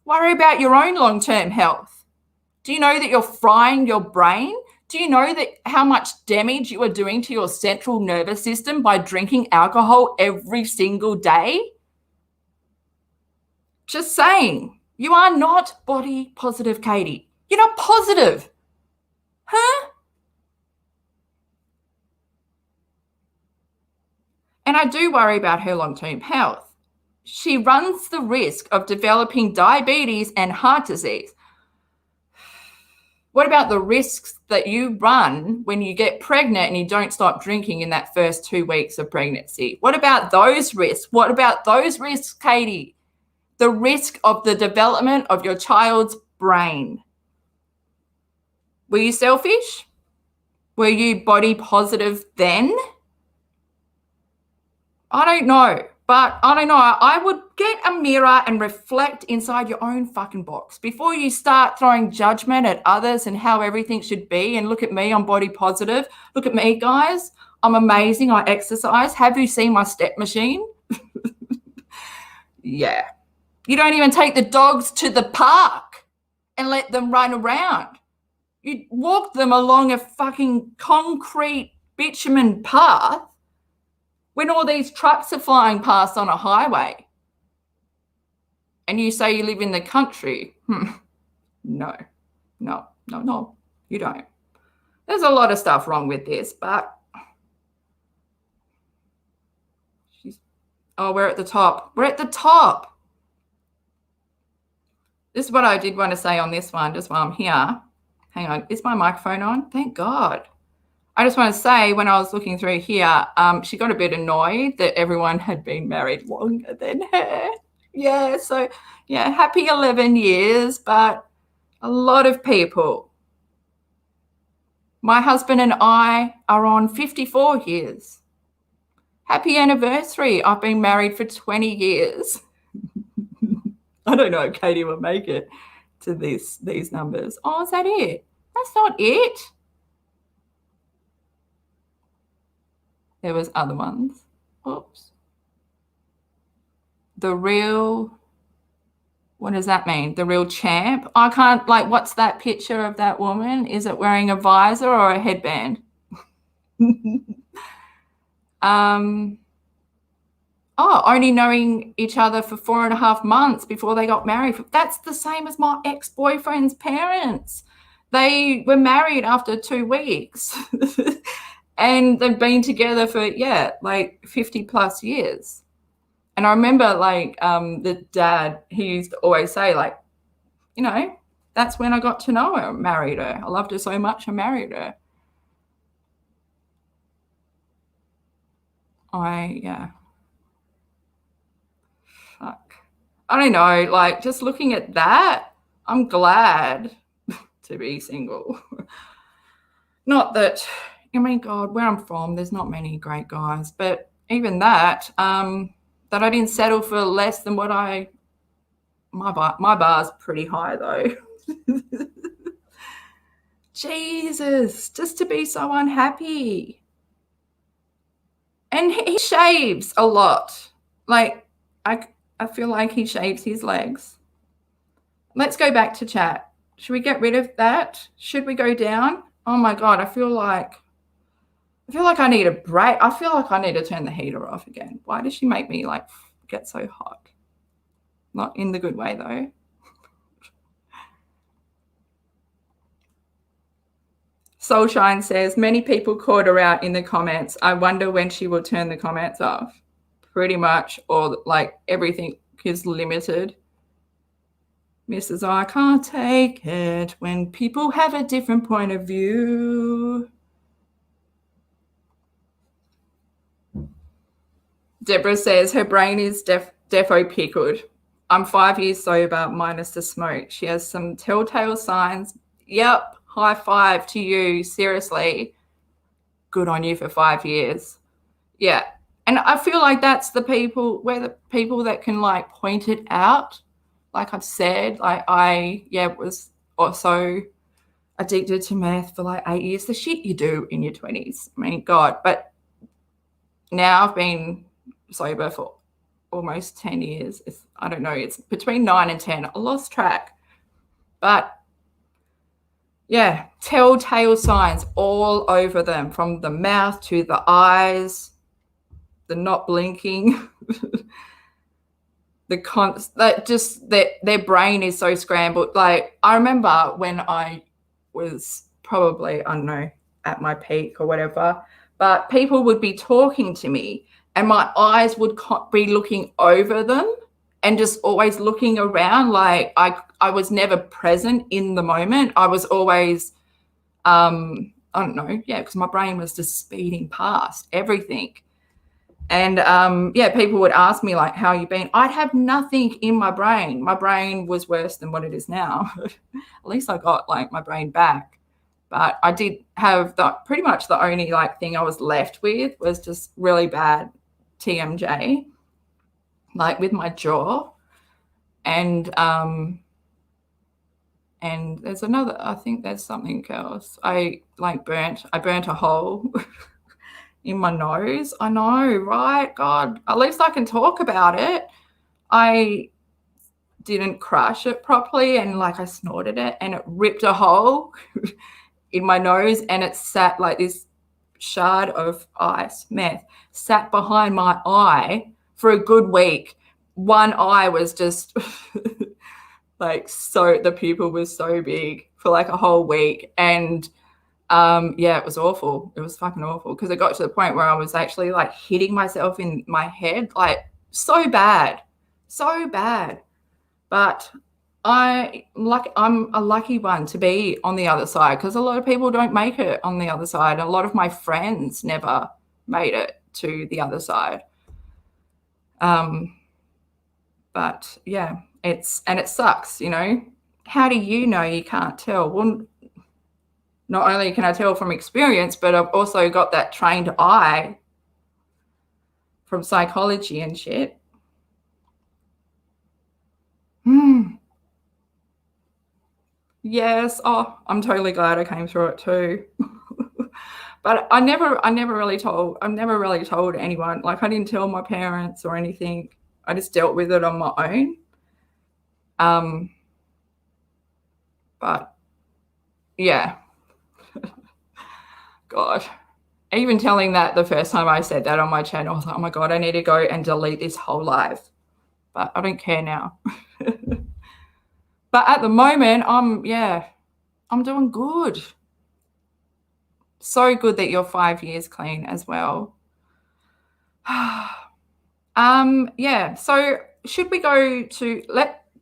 Worry about your own long-term health. Do you know that you're frying your brain? Do you know that how much damage you are doing to your central nervous system by drinking alcohol every single day? Just saying, you are not body positive, Katie. You're not positive. Huh? And I do worry about her long-term health. She runs the risk of developing diabetes and heart disease. What about the risks that you run when you get pregnant and you don't stop drinking in that first 2 weeks of pregnancy? What about those risks? What about those risks, Katie? The risk of the development of your child's brain. Were you selfish? Were you body positive then? I don't know, but I don't know. I would get a mirror and reflect inside your own fucking box before you start throwing judgment at others and how everything should be. And look at me, I'm body positive. Look at me, guys. I'm amazing. I exercise. Have you seen my step machine? Yeah. You don't even take the dogs to the park and let them run around. You walk them along a fucking concrete bitumen path when all these trucks are flying past on a highway. And you say you live in the country. No, you don't. There's a lot of stuff wrong with this, but we're at the top. We're at the top. This is what I did want to say on this one, just while I'm here. Hang on, is my microphone on? Thank God. I just want to say, when I was looking through here, she got a bit annoyed that everyone had been married longer than her. Yeah, so, yeah, happy 11 years, but a lot of people. My husband and I are on 54 years. Happy anniversary. I've been married for 20 years. I don't know if Katie will make it to these numbers. Oh, is that it? That's not it. There was other ones. Oops. The real, what does that mean? The real champ? I can't, like, what's that picture of that woman? Is it wearing a visor or a headband? Only knowing each other for 4.5 months before they got married. That's the same as my ex-boyfriend's parents. They were married after 2 weeks. And they've been together for, like 50 plus years. And I remember, like, the dad, he used to always say, like, you know, that's when I got to know her, married her. I loved her so much, I married her. Fuck. I don't know, like, just looking at that, I'm glad to be single. Not that, I mean, God, where I'm from, there's not many great guys, but even that, that I didn't settle for less than what my bar's pretty high though. Jesus, just to be so unhappy. And he shaves a lot. Like, I feel like he shaves his legs. Let's go back to chat. Should we get rid of that? Should we go down? Oh my God, I feel like I need a break. I feel like I need to turn the heater off again. Why does she make me like get so hot? Not in the good way though. Soulshine says, many people called her out in the comments. I wonder when she will turn the comments off. Pretty much, or like everything is limited. Mrs. I can't take it when people have a different point of view. Deborah says her brain is defo pickled. I'm 5 years sober minus the smoke. She has some telltale signs. Yep, high five to you. Seriously, good on you for 5 years. Yeah, and I feel like that's the people that can like point it out. Like I've said, like I was also addicted to meth for like 8 years. The shit you do in your 20s. I mean, God, but now I've been sober for almost 10 years. I don't know, it's between 9 and 10. I lost track. But yeah, telltale signs all over them, from the mouth to the eyes, the not blinking, their brain is so scrambled. Like I remember when I was probably, I don't know, at my peak or whatever, but people would be talking to me and my eyes would be looking over them and just always looking around. Like I was never present in the moment. I was always, I don't know, because my brain was just speeding past everything. And people would ask me like, how you been? I'd have nothing in my brain. My brain was worse than what it is now. At least I got like my brain back. But I did have pretty much the only like thing I was left with was just really bad TMJ, like with my jaw. And there's another, I think there's something else. I burnt a hole in my nose. I know, right? God, at least I can talk about it. I didn't crush it properly and like I snorted it and it ripped a hole in my nose and it sat like this shard of ice, meth, sat behind my eye for a good week. One eye was just like, so the pupil was so big for like a whole week. And it was awful. It was fucking awful because it got to the point where I was actually like hitting myself in my head, like so bad. But I'm a lucky one to be on the other side because a lot of people don't make it on the other side. A lot of my friends never made it to the other side. But yeah, it sucks, you know. How do you know you can't tell? Well, not only can I tell from experience, but I've also got that trained eye from psychology and shit. Yes. Oh, I'm totally glad I came through it too. But I never really told anyone. Like, I didn't tell my parents or anything. I just dealt with it on my own. But yeah, God. Even telling that the first time I said that on my channel, I was like, oh my God, I need to go and delete this whole live. But I don't care now. But at the moment, I'm doing good. So good that you're 5 years clean as well. Yeah. So should we go to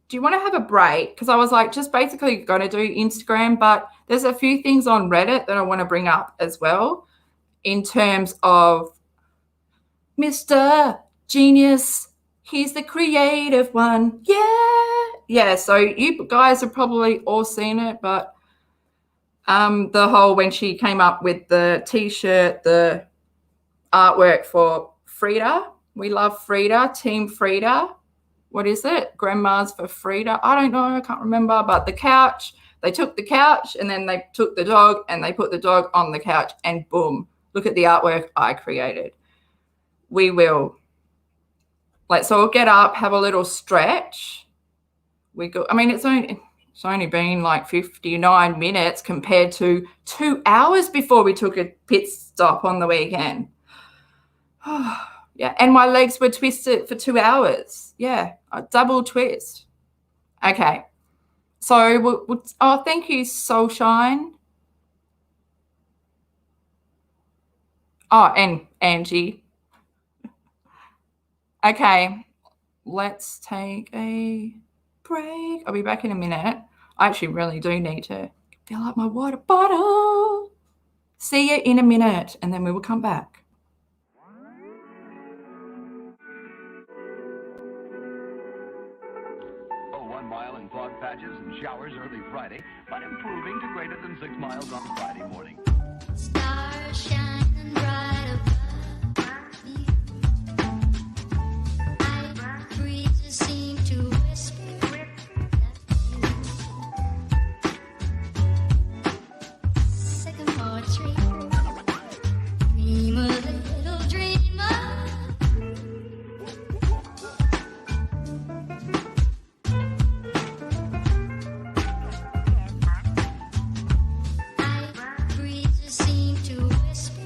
do you want to have a break? Because I was like just basically going to do Instagram, but there's a few things on Reddit that I want to bring up as well in terms of Mr. Genius. He's the creative one. Yeah. So you guys have probably all seen it, but the whole when she came up with the T-shirt, the artwork for Frida. We love Frida, Team Frida. What is it? Grandma's for Frida. I don't know. I can't remember. But the couch, they took the couch and then they took the dog and they put the dog on the couch and boom, look at the artwork I created. We will. So we'll get up, have a little stretch. It's only been like 59 minutes compared to 2 hours before we took a pit stop on the weekend. Yeah, and my legs were twisted for 2 hours. Yeah, a double twist. Okay, so thank you, Soulshine. Oh, and Angie. Okay, let's take a break. I'll be back in a minute. I actually really do need to fill up my water bottle. See you in a minute, and then we will come back. Oh, 1 mile in fog patches and showers early Friday, but improving to greater than 6 miles on Friday morning. Stars shining bright above you. Night breezes seem to whisper that you. Sycamore tree, dream a little dreamer. Night breezes seem to whisper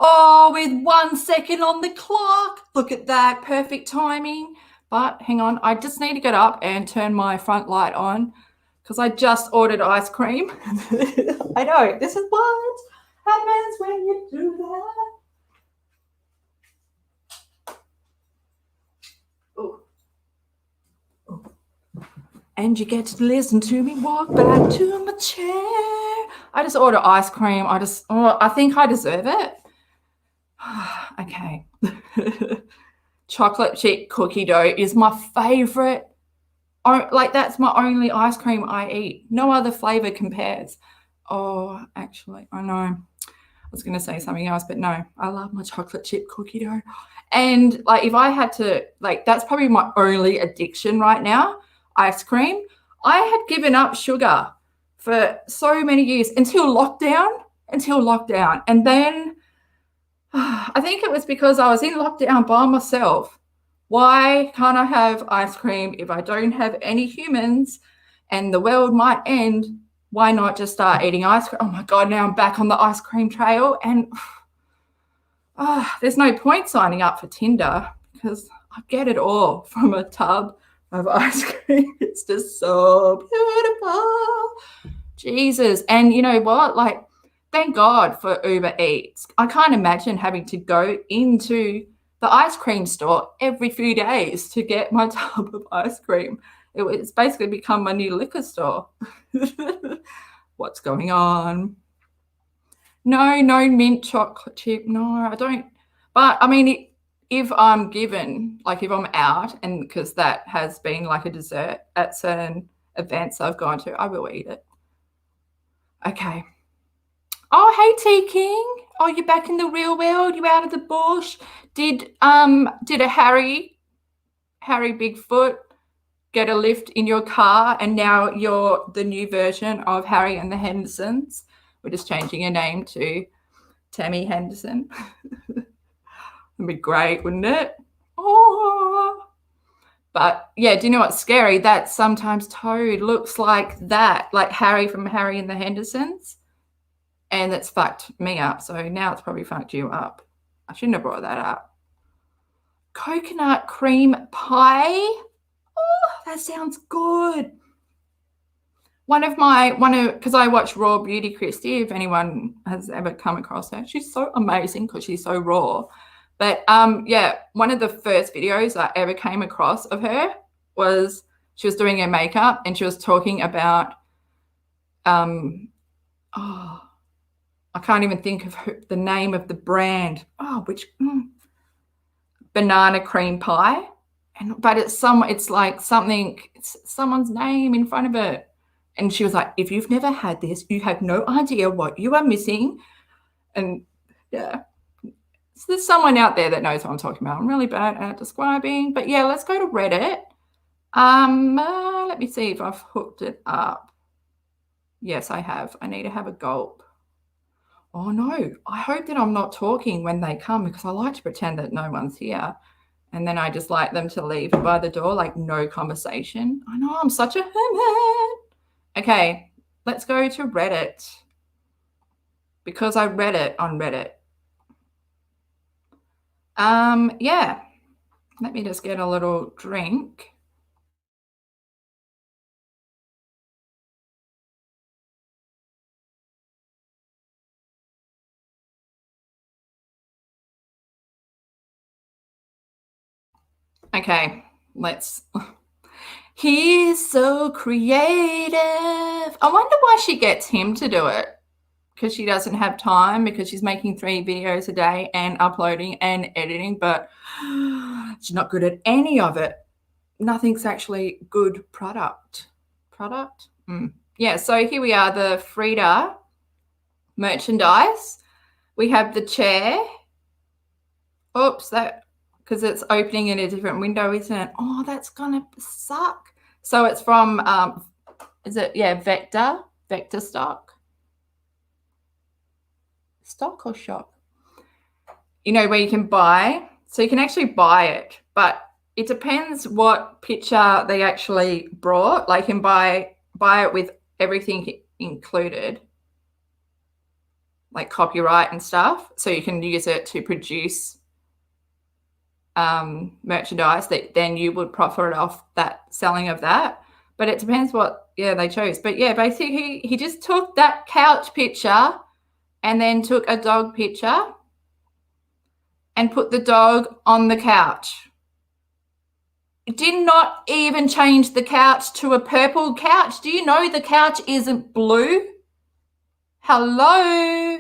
Oh, with 1 second on the clock. Look at that. Perfect timing. But hang on, I just need to get up and turn my front light on because I just ordered ice cream. I know, this is what happens when you do that. Oh. Oh. And you get to listen to me walk back to my chair. I just ordered ice cream. I think I deserve it. Okay. Chocolate chip cookie dough is my favorite. Like, that's my only ice cream I eat. No other flavor compares. Oh, actually, I know. I was going to say something else, but no, I love my chocolate chip cookie dough. And like, if I had to, like, that's probably my only addiction right now, ice cream. I had given up sugar for so many years until lockdown. And then I think it was because I was in lockdown by myself. Why can't I have ice cream if I don't have any humans and the world might end? Why not just start eating ice cream? Oh my God, now I'm back on the ice cream trail. And there's no point signing up for Tinder because I get it all from a tub of ice cream. It's just so beautiful. Jesus. And you know what? Like, thank God for Uber Eats. I can't imagine having to go into the ice cream store every few days to get my tub of ice cream. It's basically become my new liquor store. What's going on? No mint chocolate chip. No, I don't. But I mean, if I'm given, like if I'm out, and because that has been like a dessert at certain events I've gone to, I will eat it. Okay. Oh, hey, T King. Oh, you're back in the real world. You out of the bush. Did a Harry Bigfoot get a lift in your car, and now you're the new version of Harry and the Hendersons? We're just changing your name to Tammy Henderson. That'd be great, wouldn't it? Oh. But yeah, do you know what's scary? That sometimes Toad looks like that, like Harry from Harry and the Hendersons. And it's fucked me up. So now it's probably fucked you up. I shouldn't have brought that up. Coconut cream pie. Oh, that sounds good. Because I watch Raw Beauty Christie, if anyone has ever come across her. She's so amazing because she's so raw. But yeah, one of the first videos I ever came across of her was she was doing her makeup and she was talking about I can't even think of the name of the brand. Banana cream pie. But it's someone's name in front of it. And she was like, if you've never had this, you have no idea what you are missing. And yeah. So there's someone out there that knows what I'm talking about. I'm really bad at describing. But yeah, let's go to Reddit. Let me see if I've hooked it up. Yes, I have. I need to have a gulp. Oh no, I hope that I'm not talking when they come because I like to pretend that no one's here. And then I just like them to leave by the door, like no conversation. I know, I'm such a hermit. Okay, let's go to Reddit because I read it on Reddit. Yeah, let me just get a little drink. Okay, he's so creative. I wonder why she gets him to do it. Because she doesn't have time because she's making 3 videos a day and uploading and editing, but she's not good at any of it. Nothing's actually good product. Yeah, so here we are, the Frida merchandise. We have the chair. Oops, because it's opening in a different window, isn't it? Oh, that's gonna suck. So it's from is it Vector stock or shop? You know, where you can buy, so you can actually buy it, but it depends what picture they actually brought. Like, you can buy it with everything included, like copyright and stuff, so you can use it to produce merchandise that then you would profit off that selling of that. But it depends what they chose. But yeah, basically he just took that couch picture and then took a dog picture and put the dog on the couch. It did not even change the couch to a purple couch. Do you know the couch isn't blue? Hello,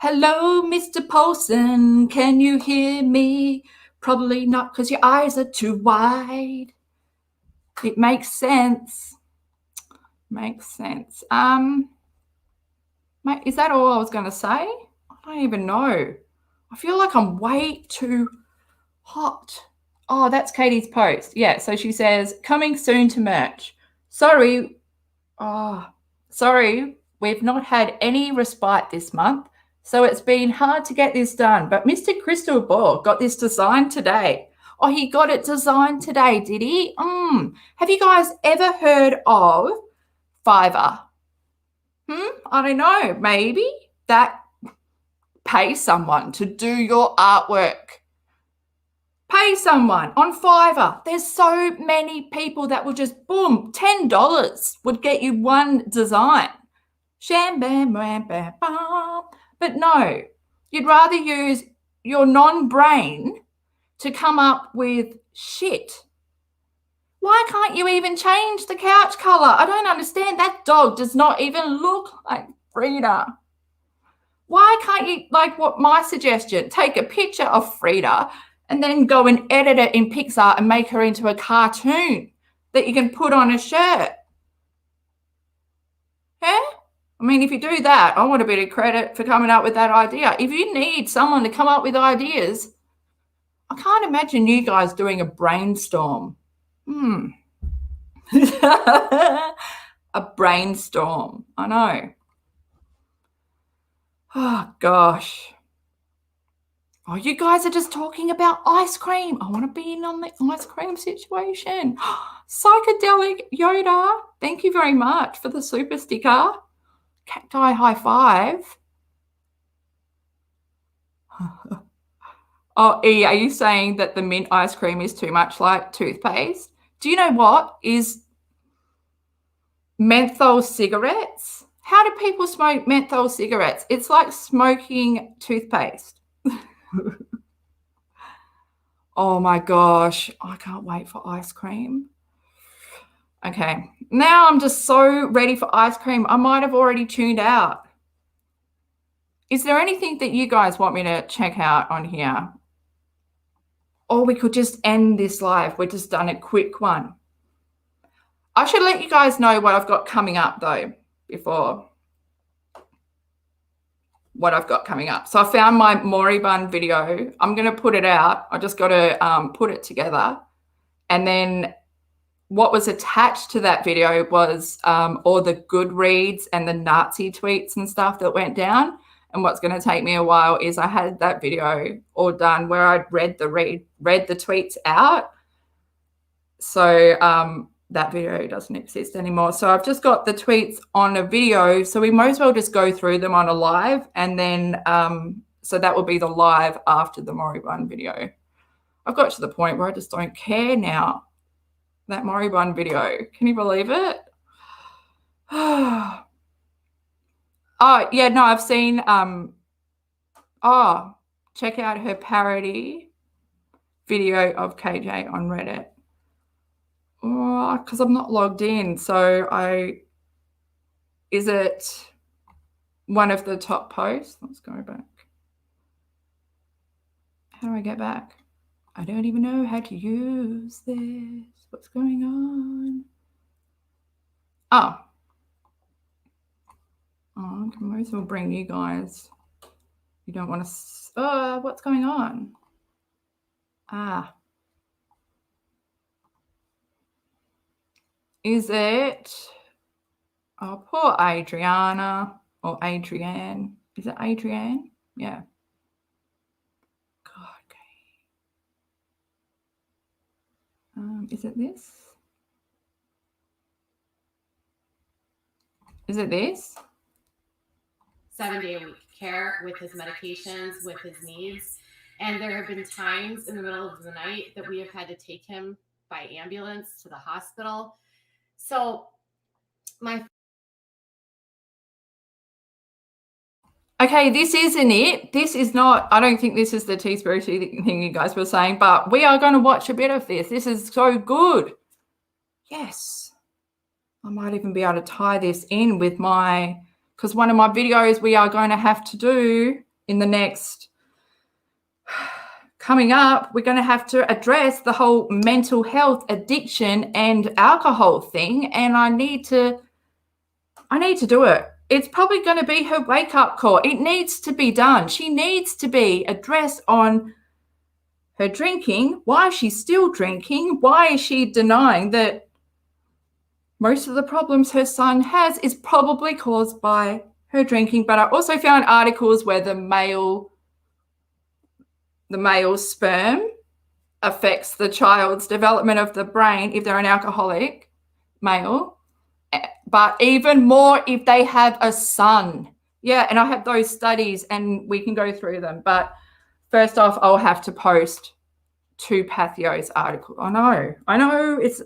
Mr. Paulson, can you hear me? Probably not, because your eyes are too wide. It makes sense. Makes sense. Mate, is that all I was going to say? I don't even know. I feel like I'm way too hot. Oh, that's Katie's post. Yeah, so she says, coming soon to merch. Sorry, we've not had any respite this month, so it's been hard to get this done. But Mr. Crystal Ball got this designed today. Oh, he got it designed today, did he? Have you guys ever heard of Fiverr? I don't know. Maybe that pay someone to do your artwork. Pay someone on Fiverr. There's so many people that will just, boom, $10 would get you one design. Sham, bam, bam, bam, bam. But no, you'd rather use your non-brain to come up with shit. Why can't you even change the couch color? I don't understand. That dog does not even look like Frida. Why can't you, like what my suggestion, take a picture of Frida and then go and edit it in Pixar and make her into a cartoon that you can put on a shirt? Yeah? I mean, if you do that, I want a bit of credit for coming up with that idea. If you need someone to come up with ideas, I can't imagine you guys doing a brainstorm. A brainstorm. I know. Oh, gosh. Oh, you guys are just talking about ice cream. I want to be in on the ice cream situation. Psychedelic Yoda, thank you very much for the super sticker. Cacti high five. Oh, E, are you saying that the mint ice cream is too much like toothpaste? Do you know what is menthol cigarettes? How do people smoke menthol cigarettes? It's like smoking toothpaste. Oh my gosh, I can't wait for ice cream. Okay, now I'm just so ready for ice cream. I might have already tuned out. Is there anything that you guys want me to check out on here? Or we could just end this live. We've just done a quick one. I should let you guys know what I've got coming up though, before what I've got coming up. So I found my moribund video. I'm going to put it out. I just got to put it together. And then what was attached to that video was all the good reads and the Nazi tweets and stuff that went down. And what's going to take me a while is I had that video all done where I'd read the tweets out. So that video doesn't exist anymore. So I've just got the tweets on a video. So we might as well just go through them on a live. And then, so that will be the live after the moribund video. I've got to the point where I just don't care now. That moribund video. Can you believe it? Oh, yeah, no, I've seen, check out her parody video of KJ on Reddit. Oh, because I'm not logged in. So is it one of the top posts? Let's go back. How do I get back? I don't even know how to use this. What's going on? Oh, I might as well bring you guys. You don't want to. What's going on? Is it? Oh, poor Adriana or Adrienne. Is it Adrienne? Yeah. God. Okay. Is it this? Is it this? 7 day a week. care with his medications, with his needs. And there have been times in the middle of the night that we have had to take him by ambulance to the hospital. So Okay, this isn't it. This is not, I don't think this is the teaspoon thing you guys were saying, but we are going to watch a bit of this. This is so good. Yes. I might even be able to tie this in with because one of my videos we are going to have to do in the next, coming up, we're going to have to address the whole mental health, addiction, and alcohol thing. And I need to do it. It's probably going to be her wake-up call. It needs to be done. She needs to be addressed on her drinking, why she's still drinking, why is she denying that most of the problems her son has is probably caused by her drinking. But I also found articles where the male sperm affects the child's development of the brain if they're an alcoholic male. But even more if they have a son. Yeah, and I have those studies and we can go through them. But first off, I'll have to post 2 Pathio's article. I know it's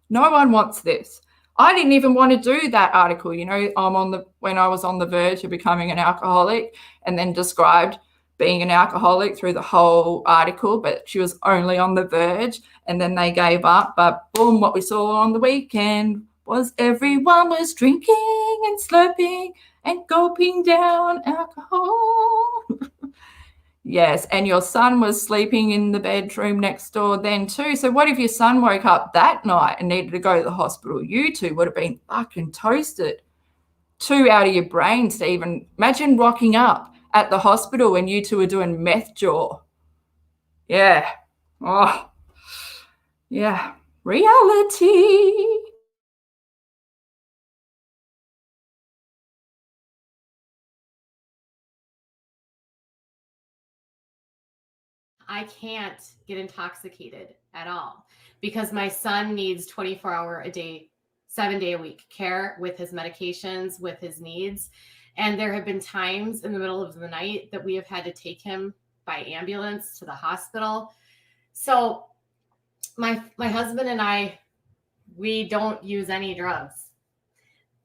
no one wants this. I didn't even want to do that article. You know, when I was on the verge of becoming an alcoholic, and then described being an alcoholic through the whole article, but she was only on the verge, and then they gave up. But boom, what we saw on the weekend was everyone was drinking and slurping and gulping down alcohol. Yes, and your son was sleeping in the bedroom next door then too. So what if your son woke up that night and needed to go to the hospital? You two would have been fucking toasted. 2 out of your brains to even imagine rocking up at the hospital and you two are doing meth jaw. Yeah. Oh, yeah. Reality. I can't get intoxicated at all because my son needs 24-hour a day, 7-day a week care with his medications, with his needs. And there have been times in the middle of the night that we have had to take him by ambulance to the hospital. So my husband and I, we don't use any drugs.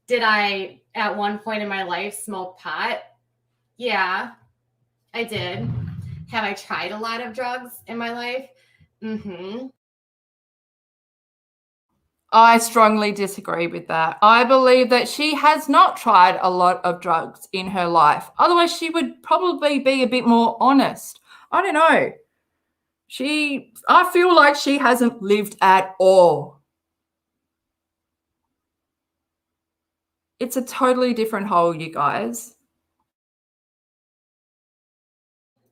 Did I at one point in my life smoke pot? Yeah, I did. Have I tried a lot of drugs in my life? Mm-hmm. I strongly disagree with that. I believe that she has not tried a lot of drugs in her life. Otherwise, she would probably be a bit more honest. I don't know. I feel like she hasn't lived at all. It's a totally different whole, you guys.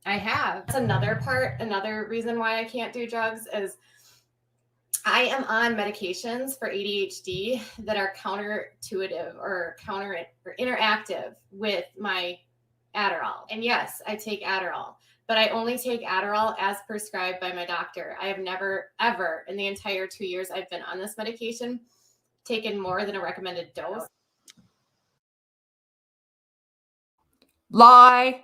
I have. That's another reason why I can't do drugs is I am on medications for ADHD that are counterintuitive or interactive with my Adderall. And yes, I take Adderall, but I only take Adderall as prescribed by my doctor. I have never, ever in the entire 2 years I've been on this medication taken more than a recommended dose. Lie.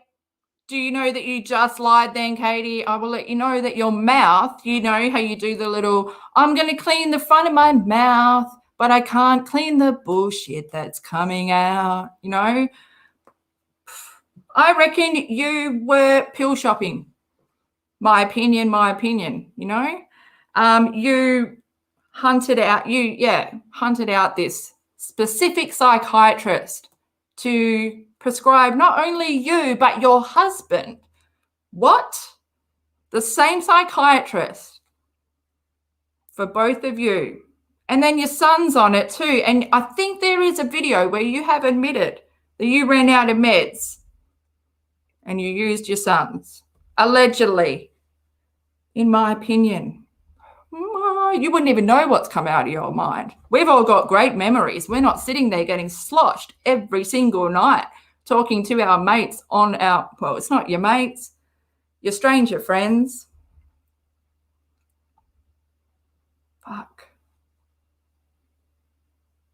Do you know that you just lied then, Katie? I will let you know that your mouth, you know how you do the little, I'm going to clean the front of my mouth, but I can't clean the bullshit that's coming out, you know? I reckon you were pill shopping. My opinion, you know? You hunted out this specific psychiatrist to prescribe not only you, but your husband. What? The same psychiatrist for both of you. And then your son's on it too. And I think there is a video where you have admitted that you ran out of meds and you used your son's. Allegedly, in my opinion. You wouldn't even know what's come out of your mind. We've all got great memories. We're not sitting there getting sloshed every single night talking to our mates well, it's not your mates, your stranger friends. Fuck.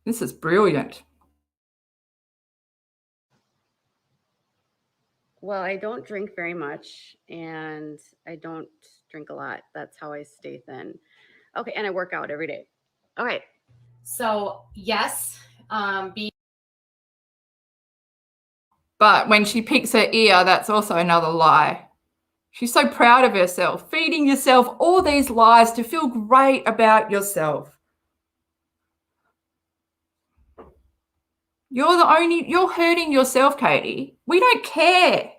This is brilliant. Well, I don't drink very much and I don't drink a lot. That's how I stay thin. Okay, and I work out every day. Okay. So yes, But when she picks her ear, that's also another lie. She's so proud of herself, feeding yourself all these lies to feel great about yourself. You're hurting yourself, Katie. We don't care.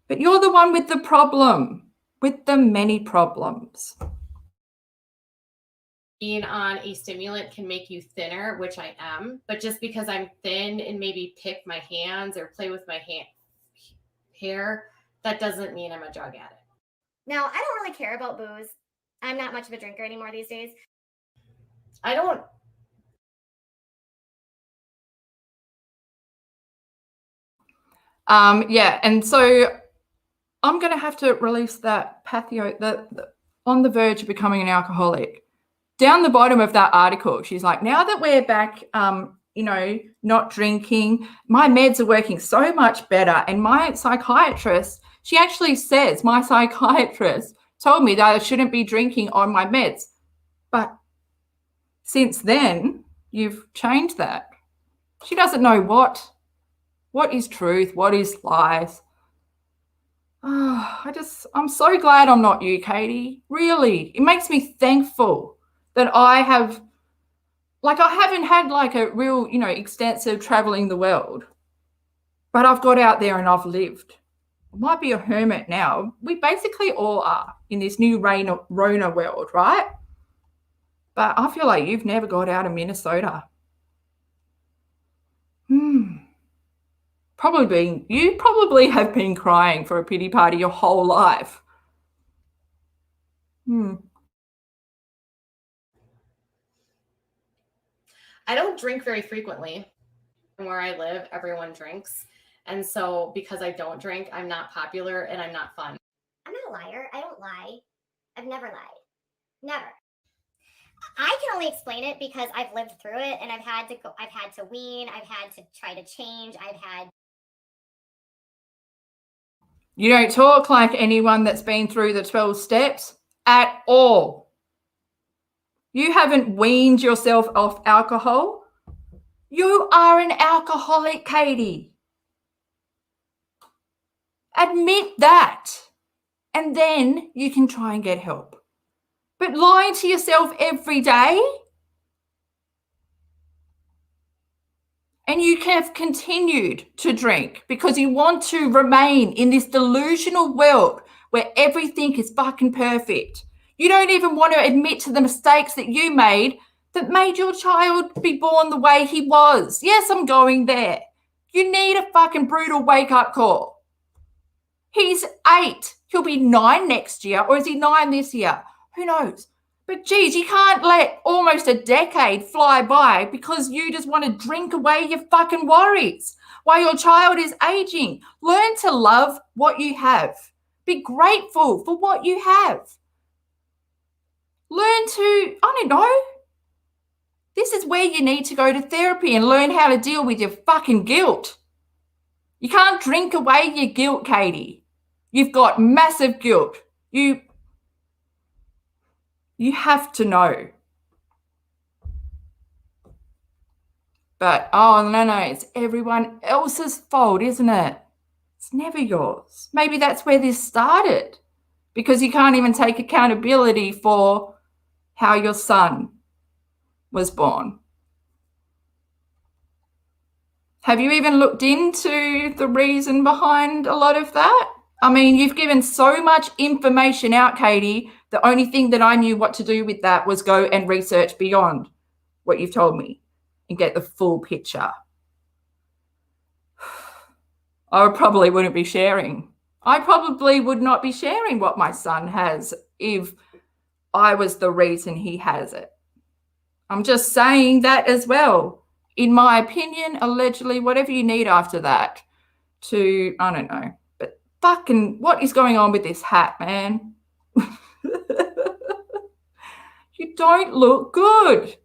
But you're the one with the problem, with the many problems. being on a stimulant can make you thinner, which I am, but just because I'm thin and maybe pick my hands or play with my hair, that doesn't mean I'm a drug addict. Now, I don't really care about booze. I'm not much of a drinker anymore these days. I don't. Yeah, and so I'm going to have to release that Pathio, on the verge of becoming an alcoholic. Down the bottom of that article, she's like, now that we're back, not drinking, my meds are working so much better. And my psychiatrist, she actually says, my psychiatrist told me that I shouldn't be drinking on my meds. But since then, you've changed that. She doesn't know what is truth, what is lies. Oh, I'm so glad I'm not you, Katie. Really, it makes me thankful that I haven't had like a real, extensive traveling the world, but I've got out there and I've lived. I might be a hermit now. We basically all are in this new Rona world, right? But I feel like you've never got out of Minnesota. You probably have been crying for a pity party your whole life. I don't drink very frequently. Where I live, everyone drinks. And so because I don't drink, I'm not popular and I'm not fun. I'm not a liar. I don't lie. I've never lied. Never. I can only explain it because I've lived through it and I've had to wean, I've had to try to change, You don't talk like anyone that's been through the 12 steps at all. You haven't weaned yourself off alcohol. You are an alcoholic, Katie. Admit that. And then you can try and get help. But lying to yourself every day, and you have continued to drink because you want to remain in this delusional world where everything is fucking perfect. You don't even want to admit to the mistakes that you made that made your child be born the way he was. Yes, I'm going there. You need a fucking brutal wake-up call. He's 8. He'll be 9 next year, or is he 9 this year? Who knows? But geez, you can't let almost a decade fly by because you just want to drink away your fucking worries while your child is aging. Learn to love what you have. Be grateful for what you have. Learn to, this is where you need to go to therapy and learn how to deal with your fucking guilt. You can't drink away your guilt, Katie. You've got massive guilt. You have to know. But, no, it's everyone else's fault, isn't it? It's never yours. Maybe that's where this started, because you can't even take accountability for how your son was born. Have you even looked into the reason behind a lot of that? I mean, you've given so much information out, Katie. The only thing that I knew what to do with that was go and research beyond what you've told me and get the full picture. I probably wouldn't be sharing. I probably would not be sharing what my son has if I was the reason he has it. I'm just saying that as well. In my opinion, allegedly, whatever you need after that to, I don't know. But fucking, what is going on with this hat, man? You don't look good.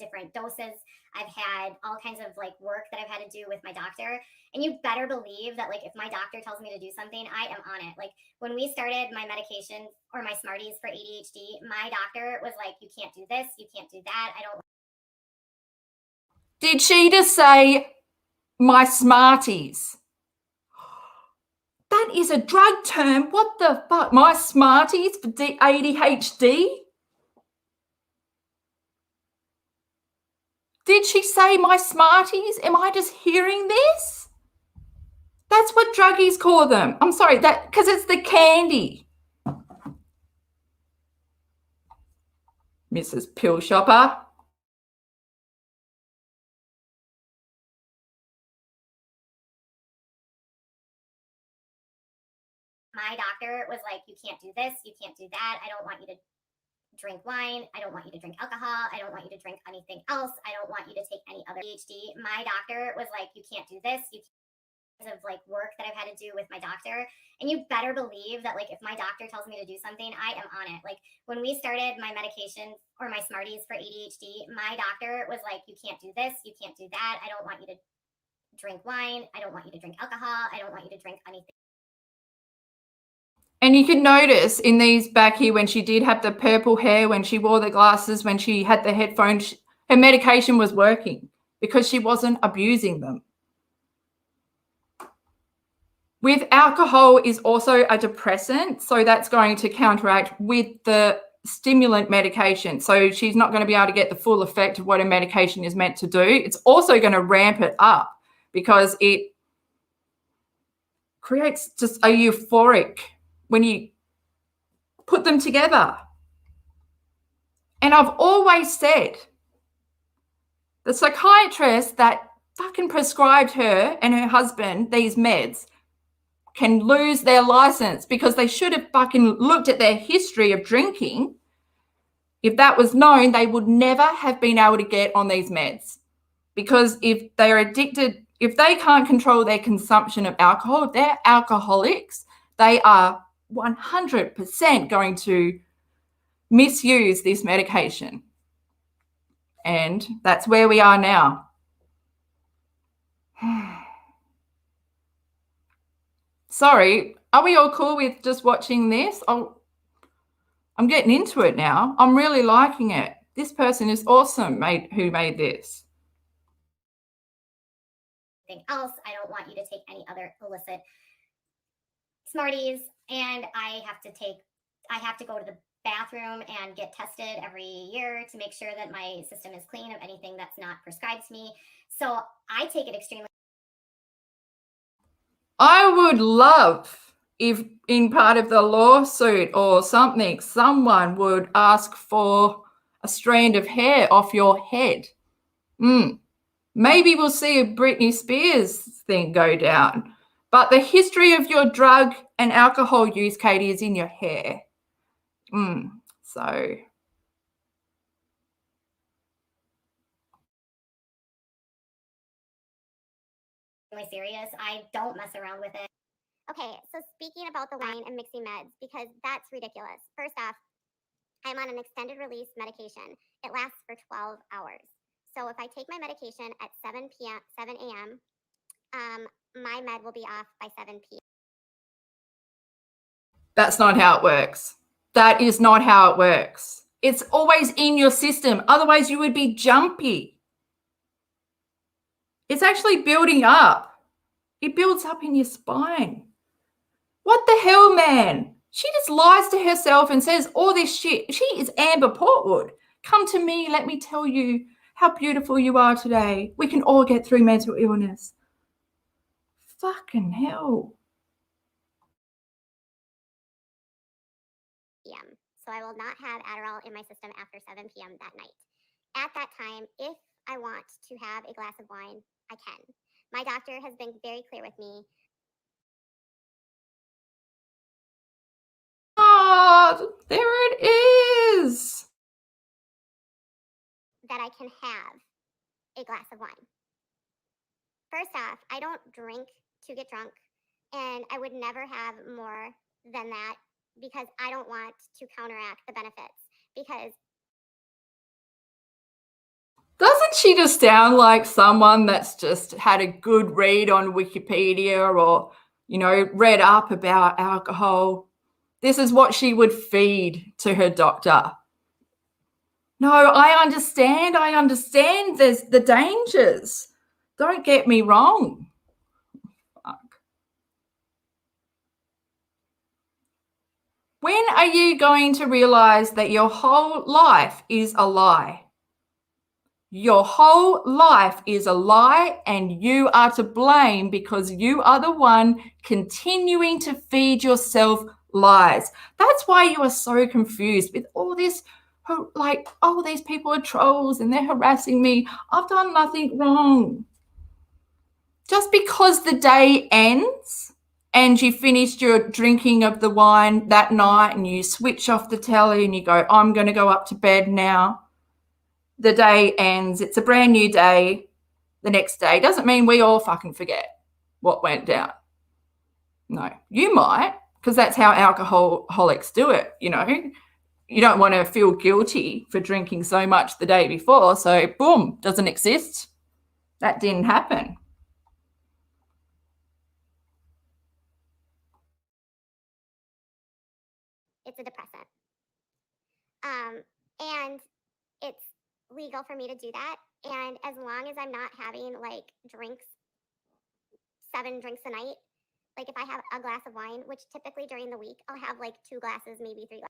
different doses I've had all kinds of like work that I've had to do with my doctor. And you better believe that like if my doctor tells me to do something, I am on it. Like when we started my medication or my Smarties for ADHD, my doctor was like, you can't do this, you can't do that. I don't. Did she just say my Smarties? That is a drug term. What the fuck? My Smarties for ADHD? Did she say my Smarties? Am I just hearing this? That's what druggies call them. I'm sorry, that because it's the candy. Mrs. Pill Shopper. My doctor was like, you can't do this, you can't do that. I don't want you to drink wine. I don't want you to drink alcohol. I don't want you to drink anything else. I don't want you to take any other ADHD. My doctor was like, you can't do this. You can't, of like work that I've had to do with my doctor. And you better believe that like if my doctor tells me to do something, I am on it. Like when we started my medication or my Smarties for ADHD, my doctor was like, you can't do this, you can't do that. I don't want you to drink wine. I don't want you to drink alcohol. I don't want you to drink anything. And you can notice in these back here when she did have the purple hair, when she wore the glasses, when she had the headphones, her medication was working because she wasn't abusing them. With alcohol is also a depressant, so that's going to counteract with the stimulant medication. So she's not going to be able to get the full effect of what a medication is meant to do. It's also going to ramp it up because it creates just a euphoric when you put them together. And I've always said the psychiatrist that fucking prescribed her and her husband these meds can lose their license because they should have fucking looked at their history of drinking. If that was known, they would never have been able to get on these meds. Because if they're addicted, if they can't control their consumption of alcohol, if they're alcoholics, they are 100% going to misuse this medication. And that's where we are now. Sorry, are we all cool with just watching this? I'm getting into it now. I'm really liking it. This person is awesome, who made this. Else, I don't want you to take any other illicit Smarties, and I have to go to the bathroom and get tested every year to make sure that my system is clean of anything that's not prescribed to me. So I take it extremely. I would love if in part of the lawsuit or something, someone would ask for a strand of hair off your head. Maybe we'll see a Britney Spears thing go down. But the history of your drug and alcohol use, Katie, is in your hair. So. Really serious. I don't mess around with it. Okay, so speaking about the wine and mixing meds, because that's ridiculous. First off, I'm on an extended release medication. It lasts for 12 hours. So if I take my medication at 7 a.m., my med will be off by 7 p.m. That's not how it works. That is not how it works. It's always in your system. Otherwise, you would be jumpy. It's actually building up. It builds up in your spine. What the hell, man? She just lies to herself and says all this shit. She is Amber Portwood. Come to me. Let me tell you how beautiful you are today. We can all get through mental illness. Fucking hell. p.m. So I will not have Adderall in my system after 7 p.m. that night. At that time, if I want to have a glass of wine, I can. My doctor has been very clear with me. Oh, there it is. That I can have a glass of wine. First off, I don't drink to get drunk, and I would never have more than that because I don't want to counteract the benefits. Because doesn't Doesn't she just sound like someone that's just had a good read on Wikipedia or, you know, read up about alcohol? This is what she would feed to her doctor. No, I understand there's the dangers. Don't get me wrong. Fuck. When are you going to realize that your whole life is a lie? Your whole life is a lie and you are to blame because you are the one continuing to feed yourself lies. That's why you are so confused with all this, like, oh, these people are trolls and they're harassing me. I've done nothing wrong. Just because the day ends and you finished your drinking of the wine that night and you switch off the telly and you go, I'm going to go up to bed now. The day ends. It's a brand new day. The next day doesn't mean we all fucking forget what went down. No, you might, because that's how alcoholics do it. You know, you don't want to feel guilty for drinking so much the day before. So boom, doesn't exist. That didn't happen. It's a depressant. And it's legal for me to do that. And as long as I'm not having like drinks, 7 drinks a night, like if I have a glass of wine, which typically during the week, I'll have like 2 glasses, maybe 3 glasses.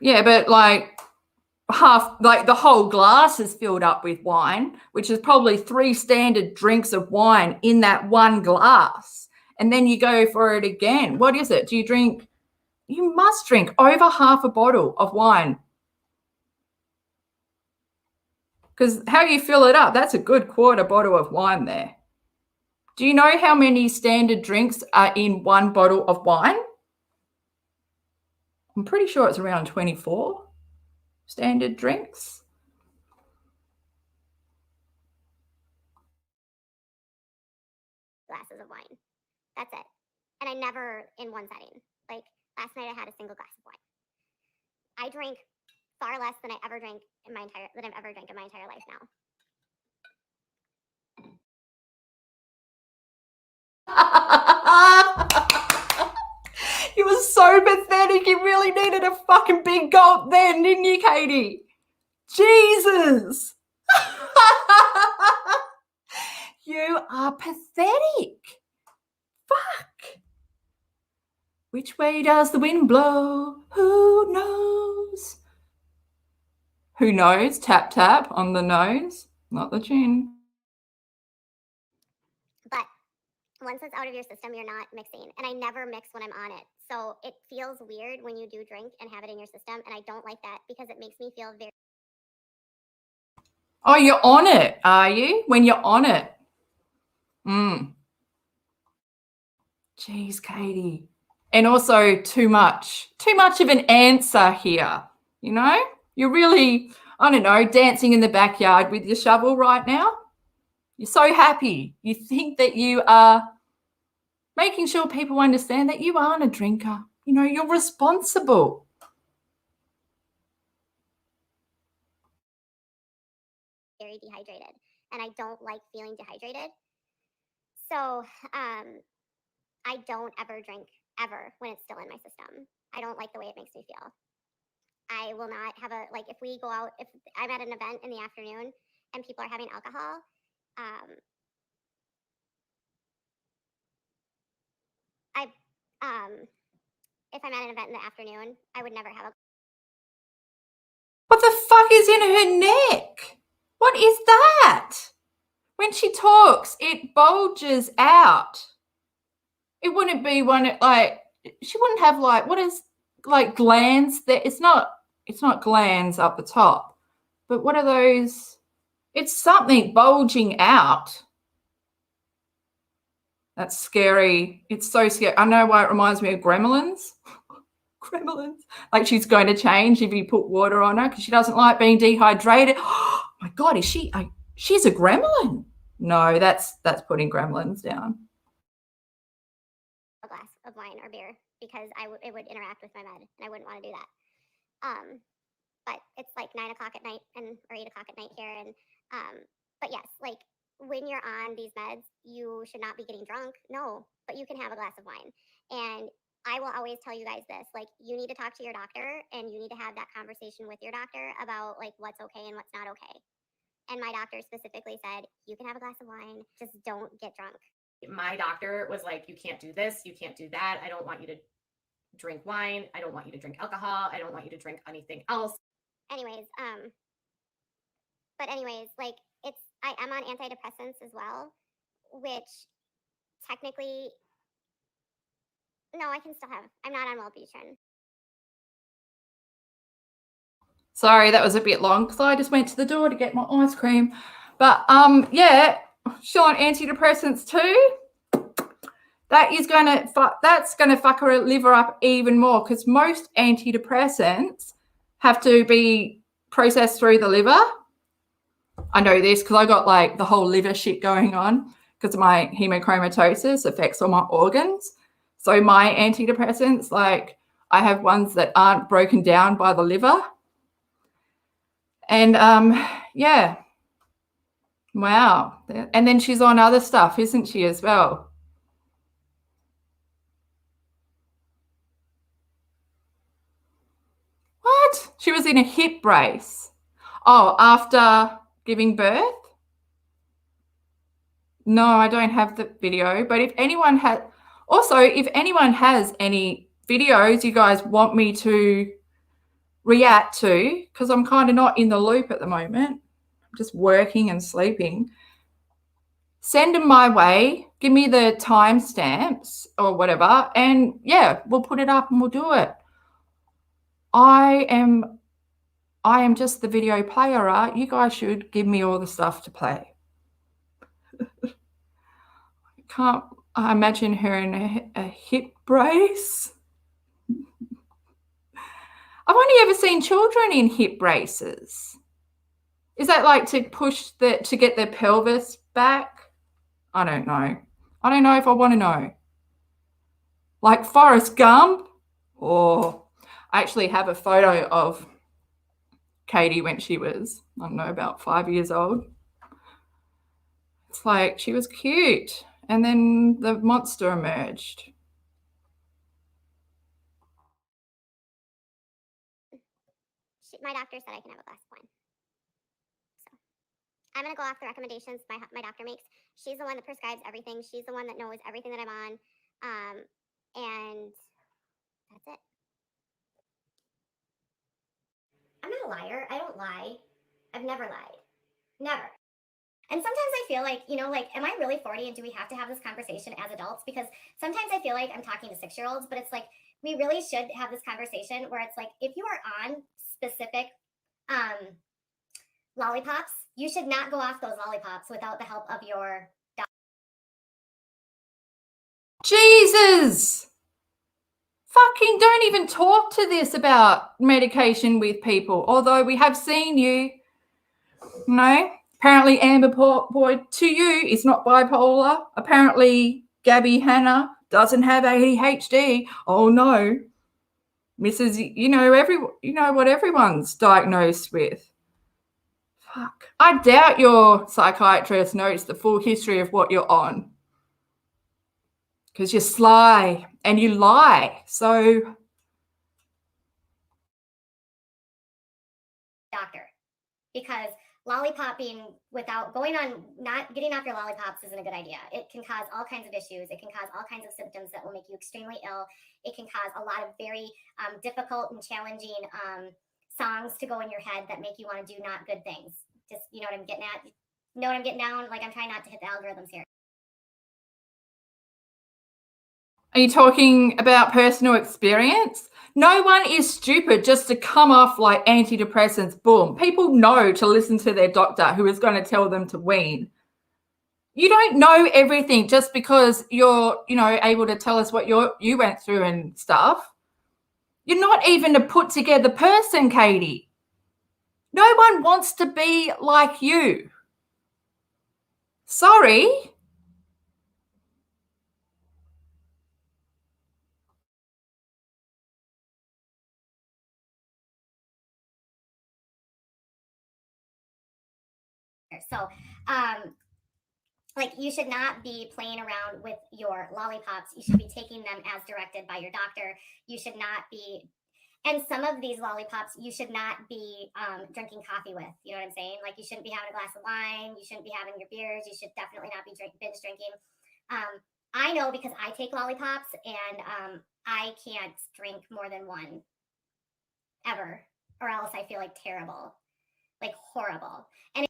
Yeah, but like half, like the whole glass is filled up with wine, which is probably 3 standard drinks of wine in that one glass. And then you go for it again. What is it? Do you drink? You must drink over half a bottle of wine. Because how you fill it up, that's a good quarter bottle of wine there. Do you know how many standard drinks are in one bottle of wine? I'm pretty sure it's around 24 standard drinks. Glasses of wine. That's it. And I never in one setting. Like last night I had a single glass of wine. I drink far less than I've ever drank in my entire life now. You were so pathetic. You really needed a fucking big gulp then, didn't you, Katie? Jesus. You are pathetic. Fuck. Which way does the wind blow? Who knows? Who knows? Tap, tap on the nose, not the chin. But once it's out of your system, you're not mixing. And I never mix when I'm on it. So it feels weird when you do drink and have it in your system. And I don't like that because it makes me feel very... Oh, you're on it, are you? When you're on it. Jeez, Katie. And also too much of an answer here, you know? You're really, I don't know, dancing in the backyard with your shovel right now. You're so happy. You think that you are making sure people understand that you aren't a drinker. You know, you're responsible. Very dehydrated. And I don't like feeling dehydrated. So I don't ever drink ever when it's still in my system. I don't like the way it makes me feel. I will not have a, like if we go out, if I'm at an event in the afternoon and people are having alcohol, if I'm at an event in the afternoon, I would never have a... What the fuck is in her neck? What is that? When she talks, it bulges out. It wouldn't be one, like, she wouldn't have like, what is, like glands there? It's not glands up the top, but what are those? It's something bulging out. That's scary. It's so scary. I know why it reminds me of gremlins. Gremlins. Like she's going to change if you put water on her because she doesn't like being dehydrated. Oh my God, she's a gremlin. No, that's putting gremlins down. A glass of wine or beer because it would interact with my med and I wouldn't want to do that. but it's like 9 o'clock at night or 8 o'clock at night here. And but yes, like when you're on these meds, you should not be getting drunk. No, but you can have a glass of wine. And I will always tell you guys this, like you need to talk to your doctor and you need to have that conversation with your doctor about like what's okay and what's not okay. And my doctor specifically said, you can have a glass of wine, just don't get drunk. My doctor was like, you can't do this, you can't do that. I don't want you to drink wine. I don't want you to drink alcohol. I don't want you to drink anything else. Anyways, like I am on antidepressants as well, which technically, no, I can still have, I'm not on Wellbutrin. Sorry, that was a bit long because I just went to the door to get my ice cream. But yeah, she's on antidepressants too. That's gonna fuck her liver up even more because most antidepressants have to be processed through the liver. I know this because I got like the whole liver shit going on because my hemochromatosis affects all my organs. So my antidepressants, like I have ones that aren't broken down by the liver. And yeah. Wow. And then she's on other stuff, isn't she, as well? What? She was in a hip brace. Oh, after giving birth? No, I don't have the video. But if anyone has any videos you guys want me to react to, because I'm kind of not in the loop at the moment, I'm just working and sleeping, send them my way. Give me the timestamps or whatever. And yeah, we'll put it up and we'll do it. I am just the video player, right? You guys should give me all the stuff to play. Can't imagine her in a hip brace. I've only ever seen children in hip braces. Is that like to to get their pelvis back? I don't know. I don't know if I want to know. Like Forrest Gump? Or I actually have a photo of Katie when she was, I don't know, about 5 years old. It's like she was cute. And then the monster emerged. My doctor said I can have a glass of wine. So I'm going to go off the recommendations my doctor makes. She's the one that prescribes everything. She's the one that knows everything that I'm on. And that's it. I'm not a liar. I don't lie. I've never lied. Never. And sometimes I feel like, like, am I really 40 and do we have to have this conversation as adults? Because sometimes I feel like I'm talking to 6-year-olds, but it's like, we really should have this conversation where it's like, if you are on specific lollipops, you should not go off those lollipops without the help of your doctor. Jesus! Fucking don't even talk to this about medication with people. Although we have seen you, apparently Amber Boy to you is not bipolar. Apparently Gabby Hanna doesn't have ADHD. Oh no. Mrs. You know what everyone's diagnosed with. Fuck. I doubt your psychiatrist knows the full history of what you're on. Because you're sly and you lie. So doctor. Because lollipopping without not getting off your lollipops isn't a good idea. It can cause all kinds of issues. It can cause all kinds of symptoms that will make you extremely ill. It can cause a lot of very difficult and challenging songs to go in your head that make you want to do not good things. Just, you know what I'm getting at? You know what I'm getting down? Like, I'm trying not to hit the algorithms here. are you talking about personal experience? No one is stupid just to come off like antidepressants, boom. People know to listen to their doctor who is going to tell them to wean. You don't know everything just because you're, able to tell us what you went through and stuff. You're not even a put together person, Katie. No one wants to be like you. Sorry. So, like, you should not be playing around with your lollipops. You should be taking them as directed by your doctor. You should not be, and some of these lollipops you should not be drinking coffee with. You know what I'm saying? Like, you shouldn't be having a glass of wine. You shouldn't be having your beers. You should definitely not be binge drinking. I know because I take lollipops, and I can't drink more than one ever, or else I feel like terrible, like horrible. And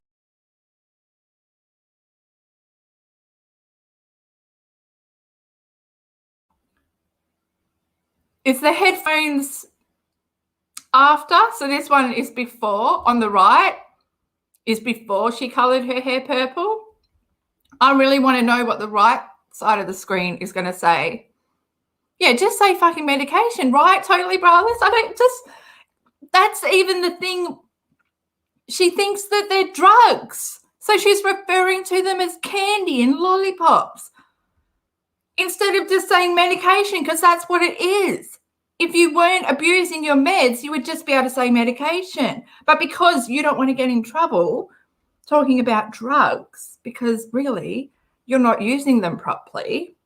Is the headphones after? So this one is before. On the right is before she coloured her hair purple. I really want to know what the right side of the screen is going to say. Yeah, just say fucking medication, right? Totally, brothers. I don't just, that's even the thing. She thinks that they're drugs. So she's referring to them as candy and lollipops instead of just saying medication, because that's what it is. If you weren't abusing your meds, you would just be able to say medication. But because you don't want to get in trouble talking about drugs, because really you're not using them properly,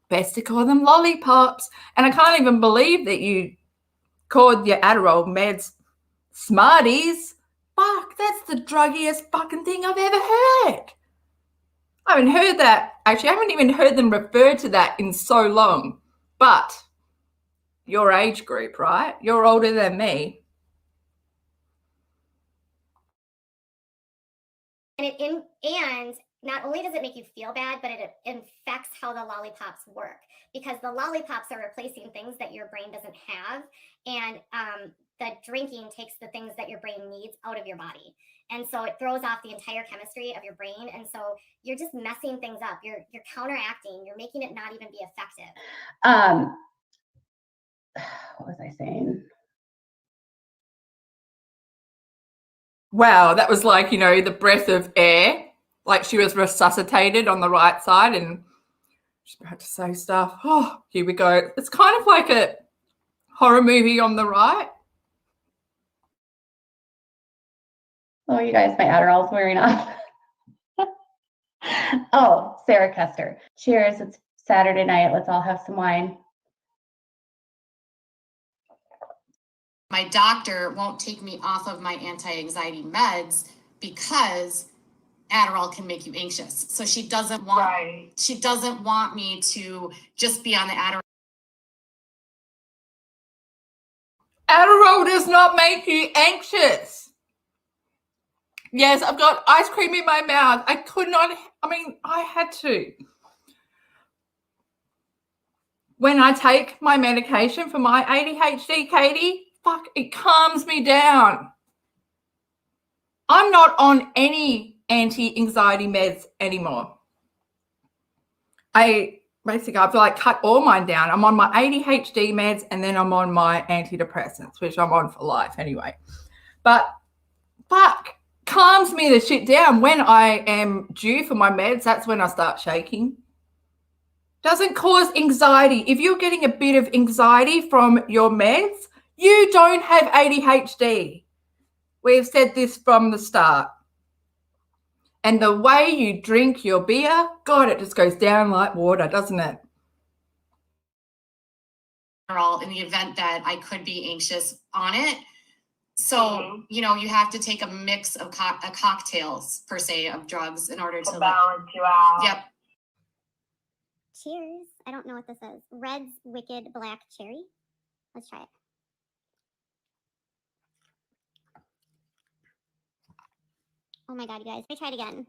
best to call them lollipops. And I can't even believe that you called your Adderall meds Smarties. Fuck, that's the druggiest fucking thing I've ever heard. I haven't heard that. Actually, I haven't even heard them refer to that in so long. But your age group, right? You're older than me. And not only does it make you feel bad, but it affects how the lollipops work, because the lollipops are replacing things that your brain doesn't have, and the drinking takes the things that your brain needs out of your body, and so it throws off the entire chemistry of your brain, and so you're just messing things up. You're counteracting. You're making it not even be effective. What was I saying? Wow, that was like, you know, the breath of air. Like she was resuscitated on the right side and she's about to say stuff. Oh, here we go. It's kind of like a horror movie on the right. Oh, you guys, my Adderall's wearing off. Oh, Sarah Kester. Cheers. It's Saturday night. Let's all have some wine. My doctor won't take me off of my anti-anxiety meds because Adderall can make you anxious. So she doesn't want me to just be on the Adderall. Adderall does not make you anxious. Yes, I've got ice cream in my mouth. I could not, I had to. When I take my medication for my ADHD, Katie, fuck, it calms me down. I'm not on any anti-anxiety meds anymore. I've like cut all mine down. I'm on my ADHD meds and then I'm on my antidepressants, which I'm on for life anyway. But fuck, calms me the shit down. When I am due for my meds, that's when I start shaking. Doesn't cause anxiety. If you're getting a bit of anxiety from your meds, you don't have ADHD. We've said this from the start. And the way you drink your beer, God, it just goes down like water, doesn't it? In the event that I could be anxious on it. So, you know, you have to take a mix of cocktails, per se, of drugs in order to balance you out. Yep. Cheers. I don't know what this is. Red's Wicked Black Cherry. Let's try it. Oh my God, you guys. Let me try it again.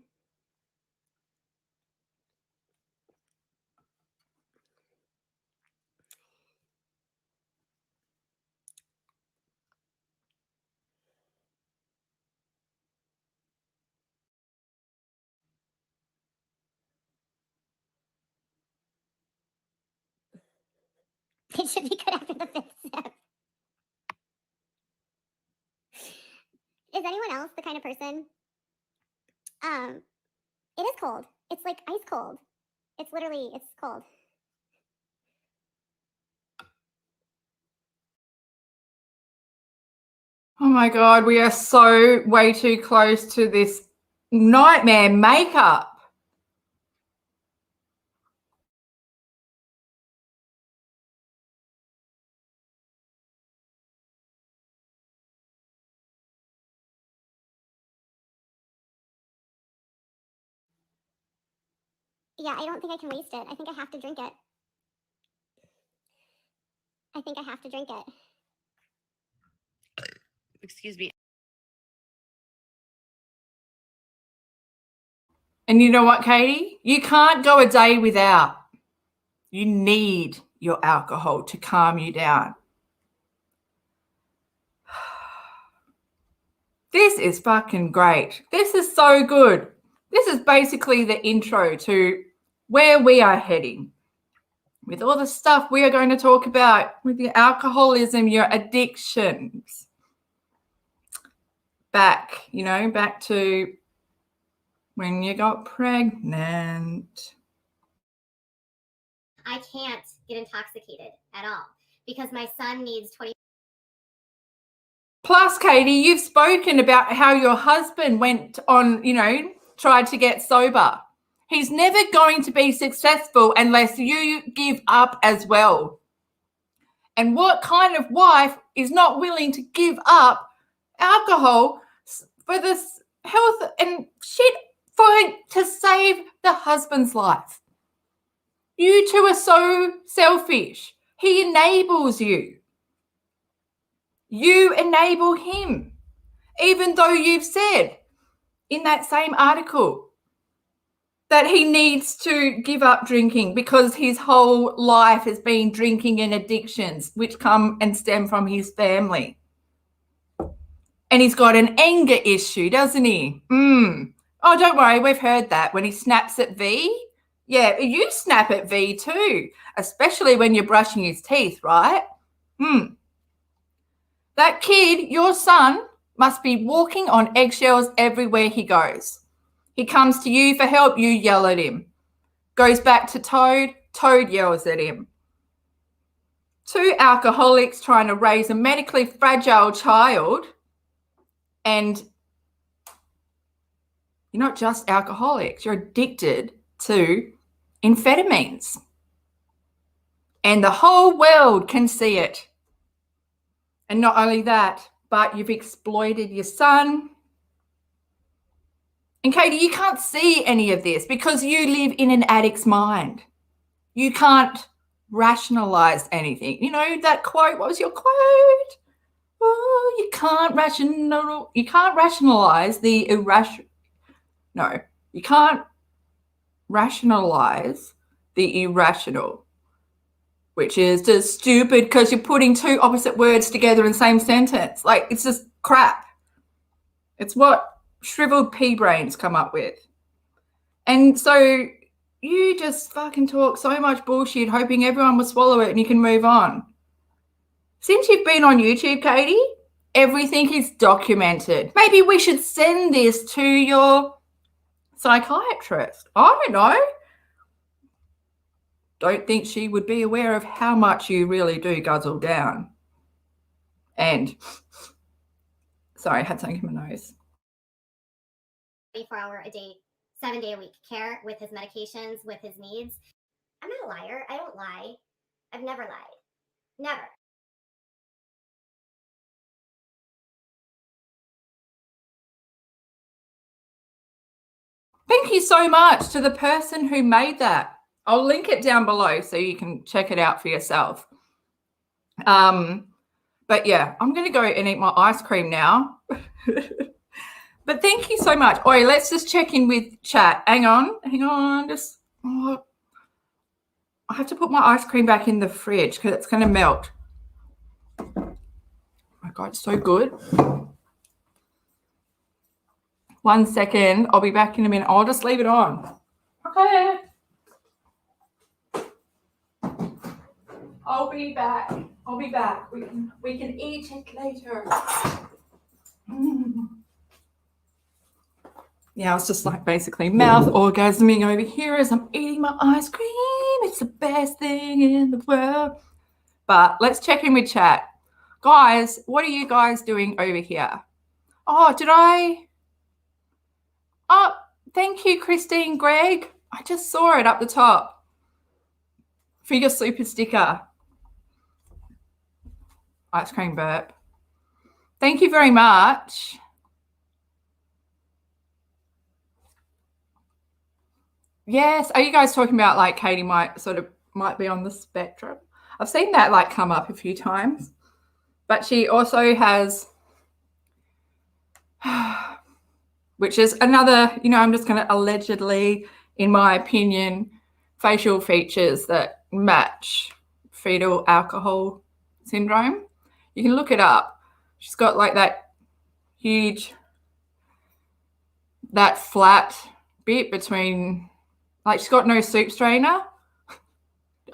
It should be good after the 5th sip. Is anyone else the kind of person? It is cold. It's like ice cold. It's cold. Oh my God, we are so way too close to this nightmare makeup. Yeah, I don't think I can waste it. I think I have to drink it. I think I have to drink it. Excuse me. And you know what, Katie? You can't go a day without. You need your alcohol to calm you down. This is fucking great. This is so good. This is basically the intro to where we are heading with all the stuff we are going to talk about with your alcoholism, your addictions. Back to when you got pregnant. I can't get intoxicated at all because my son needs 20. Plus, Katie, you've spoken about how your husband went on, tried to get sober. He's never going to be successful unless you give up as well. And what kind of wife is not willing to give up alcohol for this health and shit to save the husband's life? You two are so selfish. He enables you. You enable him. Even though you've said in that same article that he needs to give up drinking because his whole life has been drinking and addictions, which come and stem from his family. And he's got an anger issue, doesn't he? Oh, don't worry, we've heard that. When he snaps at V, yeah, you snap at V too, especially when you're brushing his teeth, right? That kid, your son, must be walking on eggshells everywhere he goes. He comes to you for help, you yell at him. Goes back to Toad, Toad yells at him. Two alcoholics trying to raise a medically fragile child, and you're not just alcoholics, you're addicted to amphetamines. And the whole world can see it. And not only that, but you've exploited your son. And Katie, you can't see any of this because you live in an addict's mind. You can't rationalize anything. You know that quote, what was your quote? Oh, you can't rationalize the irrational. No, you can't rationalize the irrational, which is just stupid because you're putting two opposite words together in the same sentence. Like, it's just crap. It's what shriveled pea brains come up with. And so you just fucking talk so much bullshit hoping everyone will swallow it and you can move on. Since you've been on YouTube, Katie, everything is documented. Maybe we should send this to your psychiatrist. I don't know. Don't think she would be aware of how much you really do guzzle down. And, sorry, I had something in my nose. 24-hour a day, 7-day a week care with his medications, with his needs. I'm not a liar. I don't lie. I've never lied. Never. Thank you so much to the person who made that. I'll link it down below so you can check it out for yourself. But yeah, I'm going to go and eat my ice cream now. But thank you so much. Oi, let's just check in with chat. Hang on. I have to put my ice cream back in the fridge because it's going to melt. Oh my God, it's so good. 1 second. I'll be back in a minute. I'll just leave it on. Okay. I'll be back. We can eat it later. Yeah, it's just like basically mouth orgasming over here as I'm eating my ice cream. It's the best thing in the world. But let's check in with chat. Guys, what are you guys doing over here? Oh, Oh, thank you, Christine Gregg. I just saw it up the top for your super sticker. Ice cream burp. Thank you very much. Yes. Are you guys talking about like Katie might be on the spectrum? I've seen that like come up a few times, but she also has, which is another, I'm just going to allegedly, in my opinion, facial features that match fetal alcohol syndrome. You can look it up. She's got like that huge, that flat bit between, like she's got no soup strainer.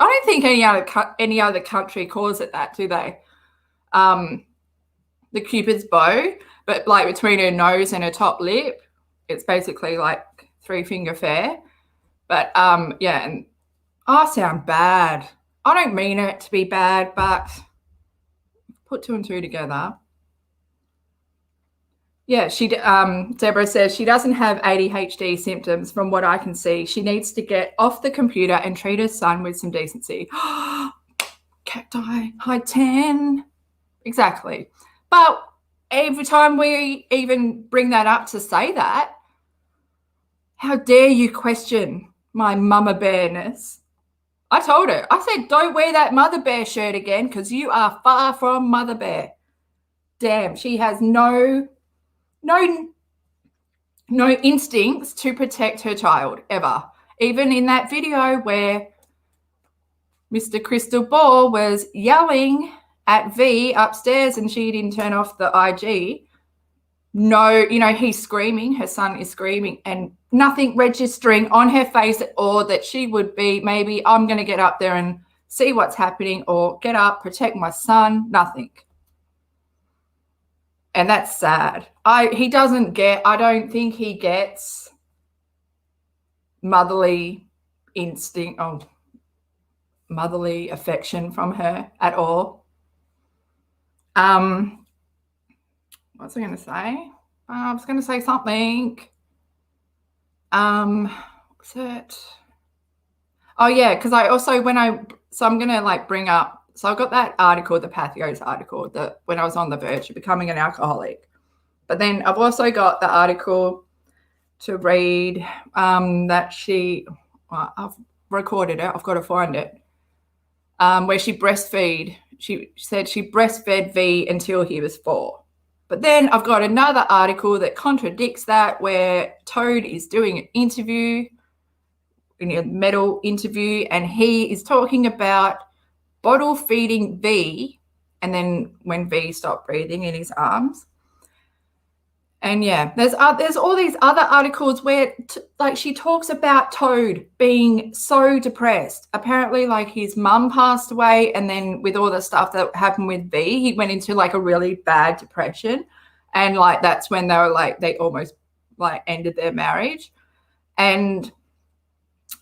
I don't think any other country calls it that, do they? The Cupid's bow, but like between her nose and her top lip, it's basically like 3-finger fair. But yeah, and I sound bad. I don't mean it to be bad, but put 2 and 2 together. Yeah, Deborah says she doesn't have ADHD symptoms from what I can see. She needs to get off the computer and treat her son with some decency. Cacti, high 10. Exactly. But every time we even bring that up to say that, how dare you question my mama bearness? I told her, I said, don't wear that mother bear shirt again because you are far from mother bear. Damn, she has no instincts to protect her child ever. Even in that video where Mr. Crystal Ball was yelling at V upstairs and she didn't turn off the IG. No, he's screaming, her son is screaming, and nothing registering on her face at all that she would be, maybe I'm going to get up there and see what's happening or get up, protect my son, nothing. And that's sad. I don't think he gets motherly instinct, motherly affection from her at all. What was I going to say? I was going to say something. What's it? Oh yeah, because I also I'm going to like bring up. So I got that article, the Pathos article, that when I was on the verge of becoming an alcoholic. But then I've also got the article to read that I've recorded it. I've got to find it. Where she breastfed. She said she breastfed V until he was 4. But then I've got another article that contradicts that, where Toad is doing an interview, in a medal interview, and he is talking about bottle feeding V, and then when V stopped breathing in his arms. And yeah, there's all these other articles where like she talks about Toad being so depressed. Apparently, like his mum passed away, and then with all the stuff that happened with V, he went into like a really bad depression, and like that's when they almost like ended their marriage. And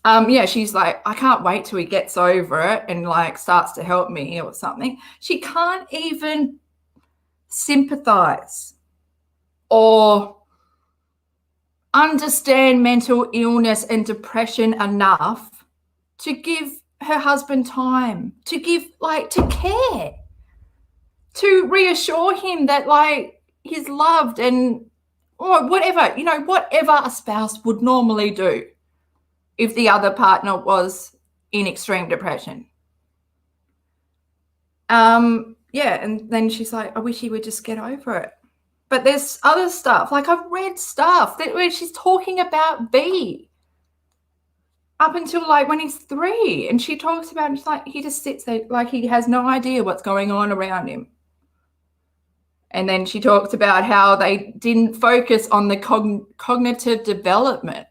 yeah, she's like, I can't wait till he gets over it and like starts to help me or something. She can't even sympathize or understand mental illness and depression enough to give her husband time, to care, to reassure him that like he's loved and or whatever a spouse would normally do if the other partner was in extreme depression. Yeah, and then she's like, I wish he would just get over it. But there's other stuff, like I've read stuff where she's talking about V up until like when he's 3, and she talks about him, she's like, he just sits there like he has no idea what's going on around him. And then she talks about how they didn't focus on the cognitive development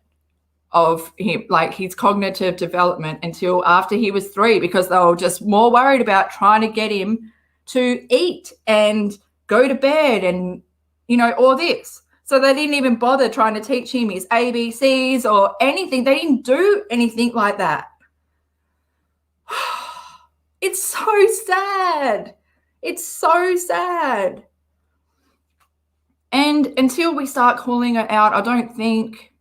of him, like his cognitive development, until after he was 3, because they were just more worried about trying to get him to eat and go to bed and all this. So they didn't even bother trying to teach him his ABCs or anything. They didn't do anything like that. It's so sad. It's so sad. And until we start calling it out, I don't think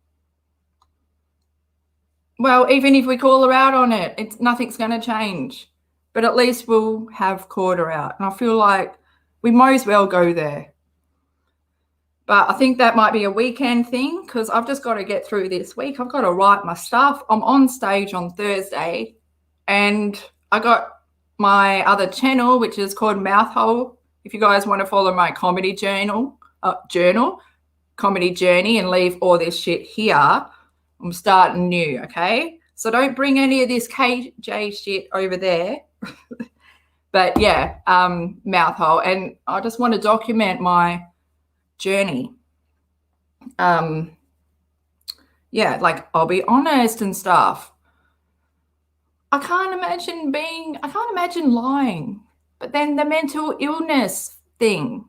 Well, even if we call her out on it, nothing's going to change. But at least we'll have called her out. And I feel like we might as well go there. But I think that might be a weekend thing because I've just got to get through this week. I've got to write my stuff. I'm on stage on Thursday and I got my other channel, which is called Mouthhole. If you guys want to follow my comedy comedy journey and leave all this shit here, I'm starting new, okay? So don't bring any of this KJ shit over there. But yeah, Mouthhole. And I just want to document my journey. Yeah, like I'll be honest and stuff. I can't imagine lying. But then the mental illness thing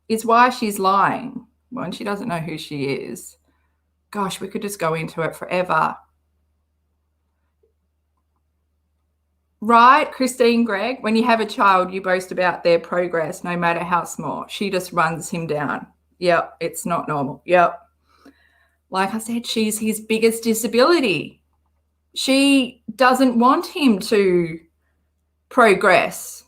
is why she's lying when she doesn't know who she is. Gosh, we could just go into it forever. Right, Christine Gregg, when you have a child, you boast about their progress, no matter how small. She just runs him down. Yep, it's not normal. Yep. Like I said, she's his biggest disability. She doesn't want him to progress.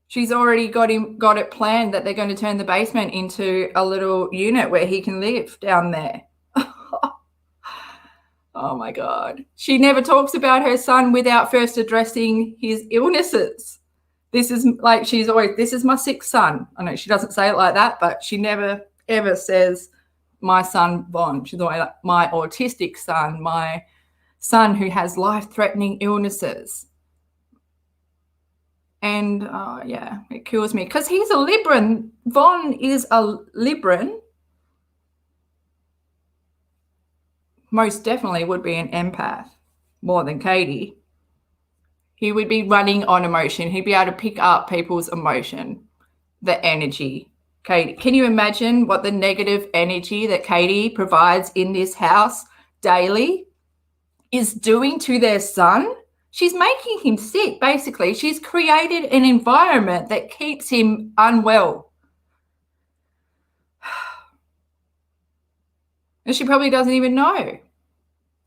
She's already got it planned that they're going to turn the basement into a little unit where he can live down there. Oh my God. She never talks about her son without first addressing his illnesses. This is like, she's always, this is my sick son. I know she doesn't say it like that, but she never ever says my son Von. She's always like my autistic son, my son who has life-threatening illnesses. And yeah, it kills me because he's a Libran. Von is a Libran. Most definitely would be an empath more than Katie. He would be running on emotion. He'd be able to pick up people's emotion, the energy. Katie, can you imagine what the negative energy that Katie provides in this house daily is doing to their son? She's making him sick, basically. She's created an environment that keeps him unwell. And she probably doesn't even know.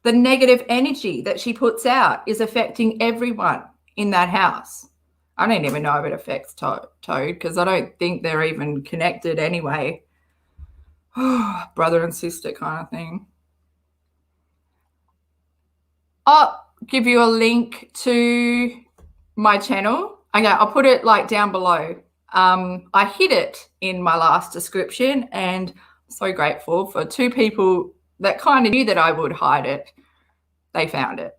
The negative energy that she puts out is affecting everyone in that house. I don't even know if it affects Toad because I don't think they're even connected anyway. Brother and sister kind of thing. I'll give you a link to my channel. Okay, I'll put it like down below. I hid it in my last description and I'm so grateful for two people that kind of knew that I would hide it. They found it.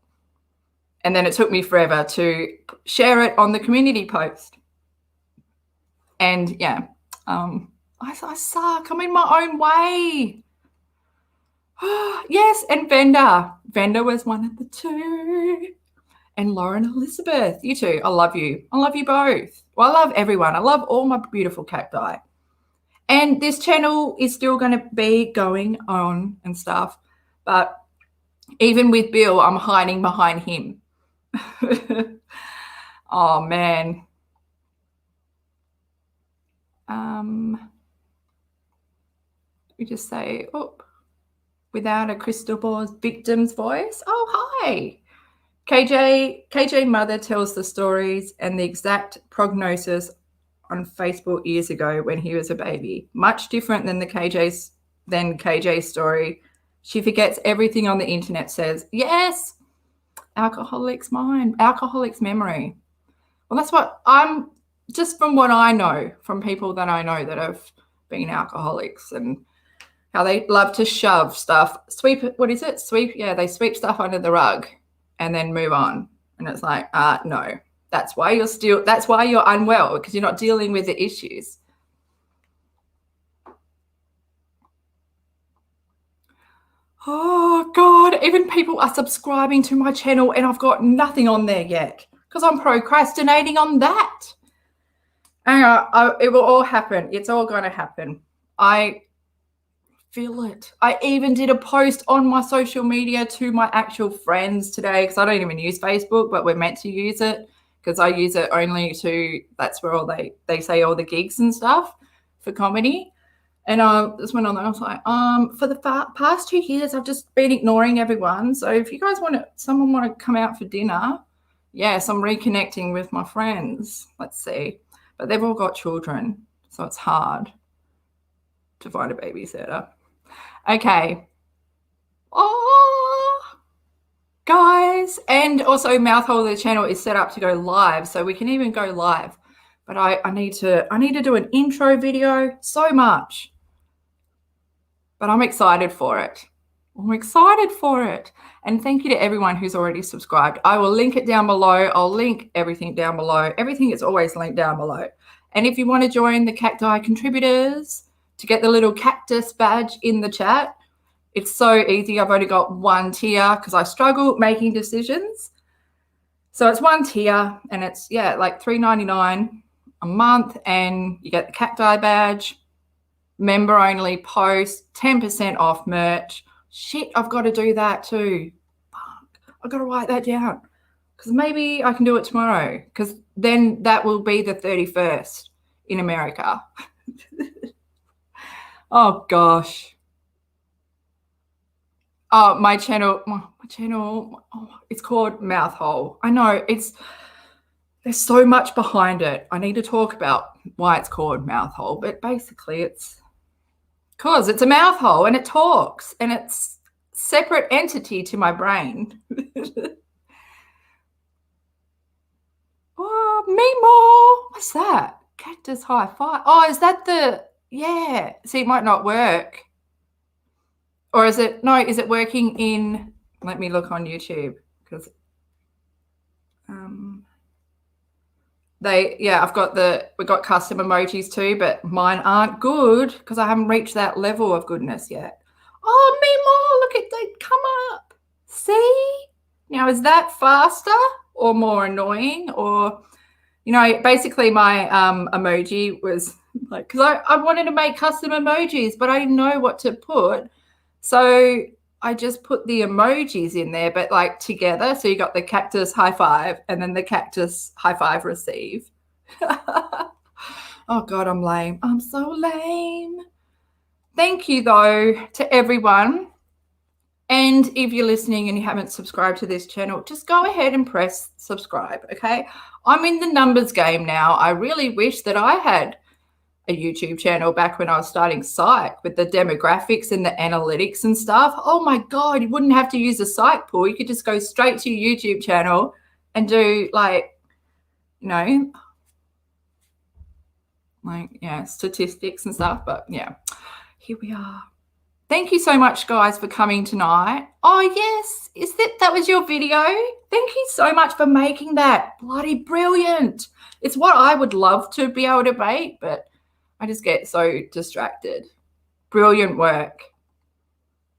And then it took me forever to share it on the community post. And yeah, I suck. I'm in my own way. Yes, and Venda. Venda was one of the two. And Lauren Elizabeth, you two, I love you. I love you both. Well, I love everyone. I love all my beautiful cacti. And this channel is still going to be going on and stuff. But even with Bill, I'm hiding behind him. Oh, man. We just say, oh, without a crystal ball's victim's voice. Oh, hi. KJ mother tells the stories and the exact prognosis on Facebook years ago when he was a baby. Much different than KJ's story. She forgets everything on the internet says. Yes, alcoholic's mind, alcoholic's memory. Well, that's what I'm, just from what I know, from people that I know that have been alcoholics and how they love to shove stuff, they sweep stuff under the rug and then move on. And it's like, no, that's why you're unwell, because you're not dealing with the issues. Oh, God, even people are subscribing to my channel and I've got nothing on there yet because I'm procrastinating on that. And it will all happen. It's all going to happen. I feel it. I even did a post on my social media to my actual friends today because I don't even use Facebook, but we're meant to use it because I use it only to, that's where all they say all the gigs and stuff for comedy. And I just went on there. I was like, for the past 2 years, I've just been ignoring everyone. So if you guys someone want to come out for dinner, yes, I'm reconnecting with my friends. Let's see. But they've all got children, so it's hard to find a babysitter. Okay. Oh, guys. And also Mouthhole, the channel is set up to go live, so we can even go live. But I need to do an intro video so much. But I'm excited for it. I'm excited for it. And thank you to everyone who's already subscribed. I will link it down below. I'll link everything down below. Everything is always linked down below. And if you want to join the Cacti contributors to get the little cactus badge in the chat, it's so easy. I've only got one tier because I struggle making decisions. So it's one tier and it's, yeah, like $3.99 a month, and you get the Cacti badge, member only posts, 10% off merch. Shit, I've got to do that too. Fuck, I've got to write that down because maybe I can do it tomorrow, because then that will be the 31st in America. Oh gosh. Oh, my channel, oh, it's called Mouthhole. I know there's so much behind it. I need to talk about why it's called Mouthhole, but basically it's because it's a mouth hole and it talks and it's separate entity to my brain. Oh, Meemaw. What's that? Cactus high five. Oh, is that the, yeah. See, it might not work. Or is it, no, is it working in, let me look on YouTube because we've got custom emojis too, but mine aren't good because I haven't reached that level of goodness yet. Oh, Meemaw, look at they come up. See? Now, is that faster or more annoying? Or, you know, basically my emoji was like, because I wanted to make custom emojis, but I didn't know what to put. So I just put the emojis in there, but like together. So you got the cactus high five and then the cactus high five receive. Oh God, I'm lame. I'm so lame. Thank you though to everyone. And if you're listening and you haven't subscribed to this channel, just go ahead and press subscribe, okay? I'm in the numbers game now. I really wish that I had a YouTube channel back when I was starting Psych with the demographics and the analytics and stuff. Oh my God, you wouldn't have to use a Psych pool. You could just go straight to your YouTube channel and do like, you know, like, yeah, statistics and stuff. But yeah, here we are. Thank you so much, guys, for coming tonight. Oh, yes. That was your video? Thank you so much for making that. Bloody brilliant. It's what I would love to be able to make, but I just get so distracted. Brilliant work.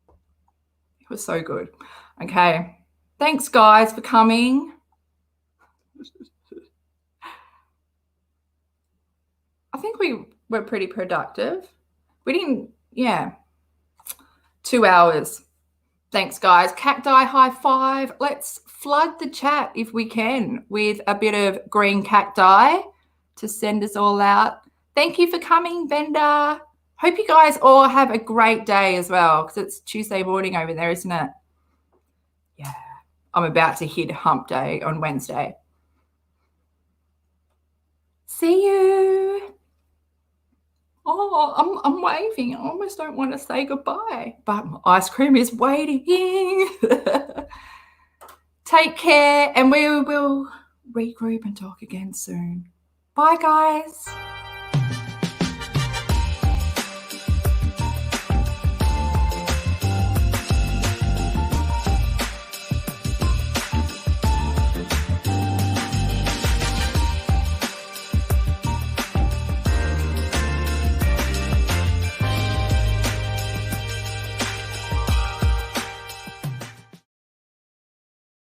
It was so good. Okay. Thanks, guys, for coming. I think we were pretty productive. We didn't, yeah. 2 hours. Thanks, guys. Cacti high five. Let's flood the chat if we can with a bit of green cacti to send us all out. Thank you for coming, Bender. Hope you guys all have a great day as well, because it's Tuesday morning over there, isn't it? Yeah. I'm about to hit hump day on Wednesday. See you. Oh, I'm waving. I almost don't want to say goodbye, but my ice cream is waiting. Take care, and we will regroup and talk again soon. Bye, guys.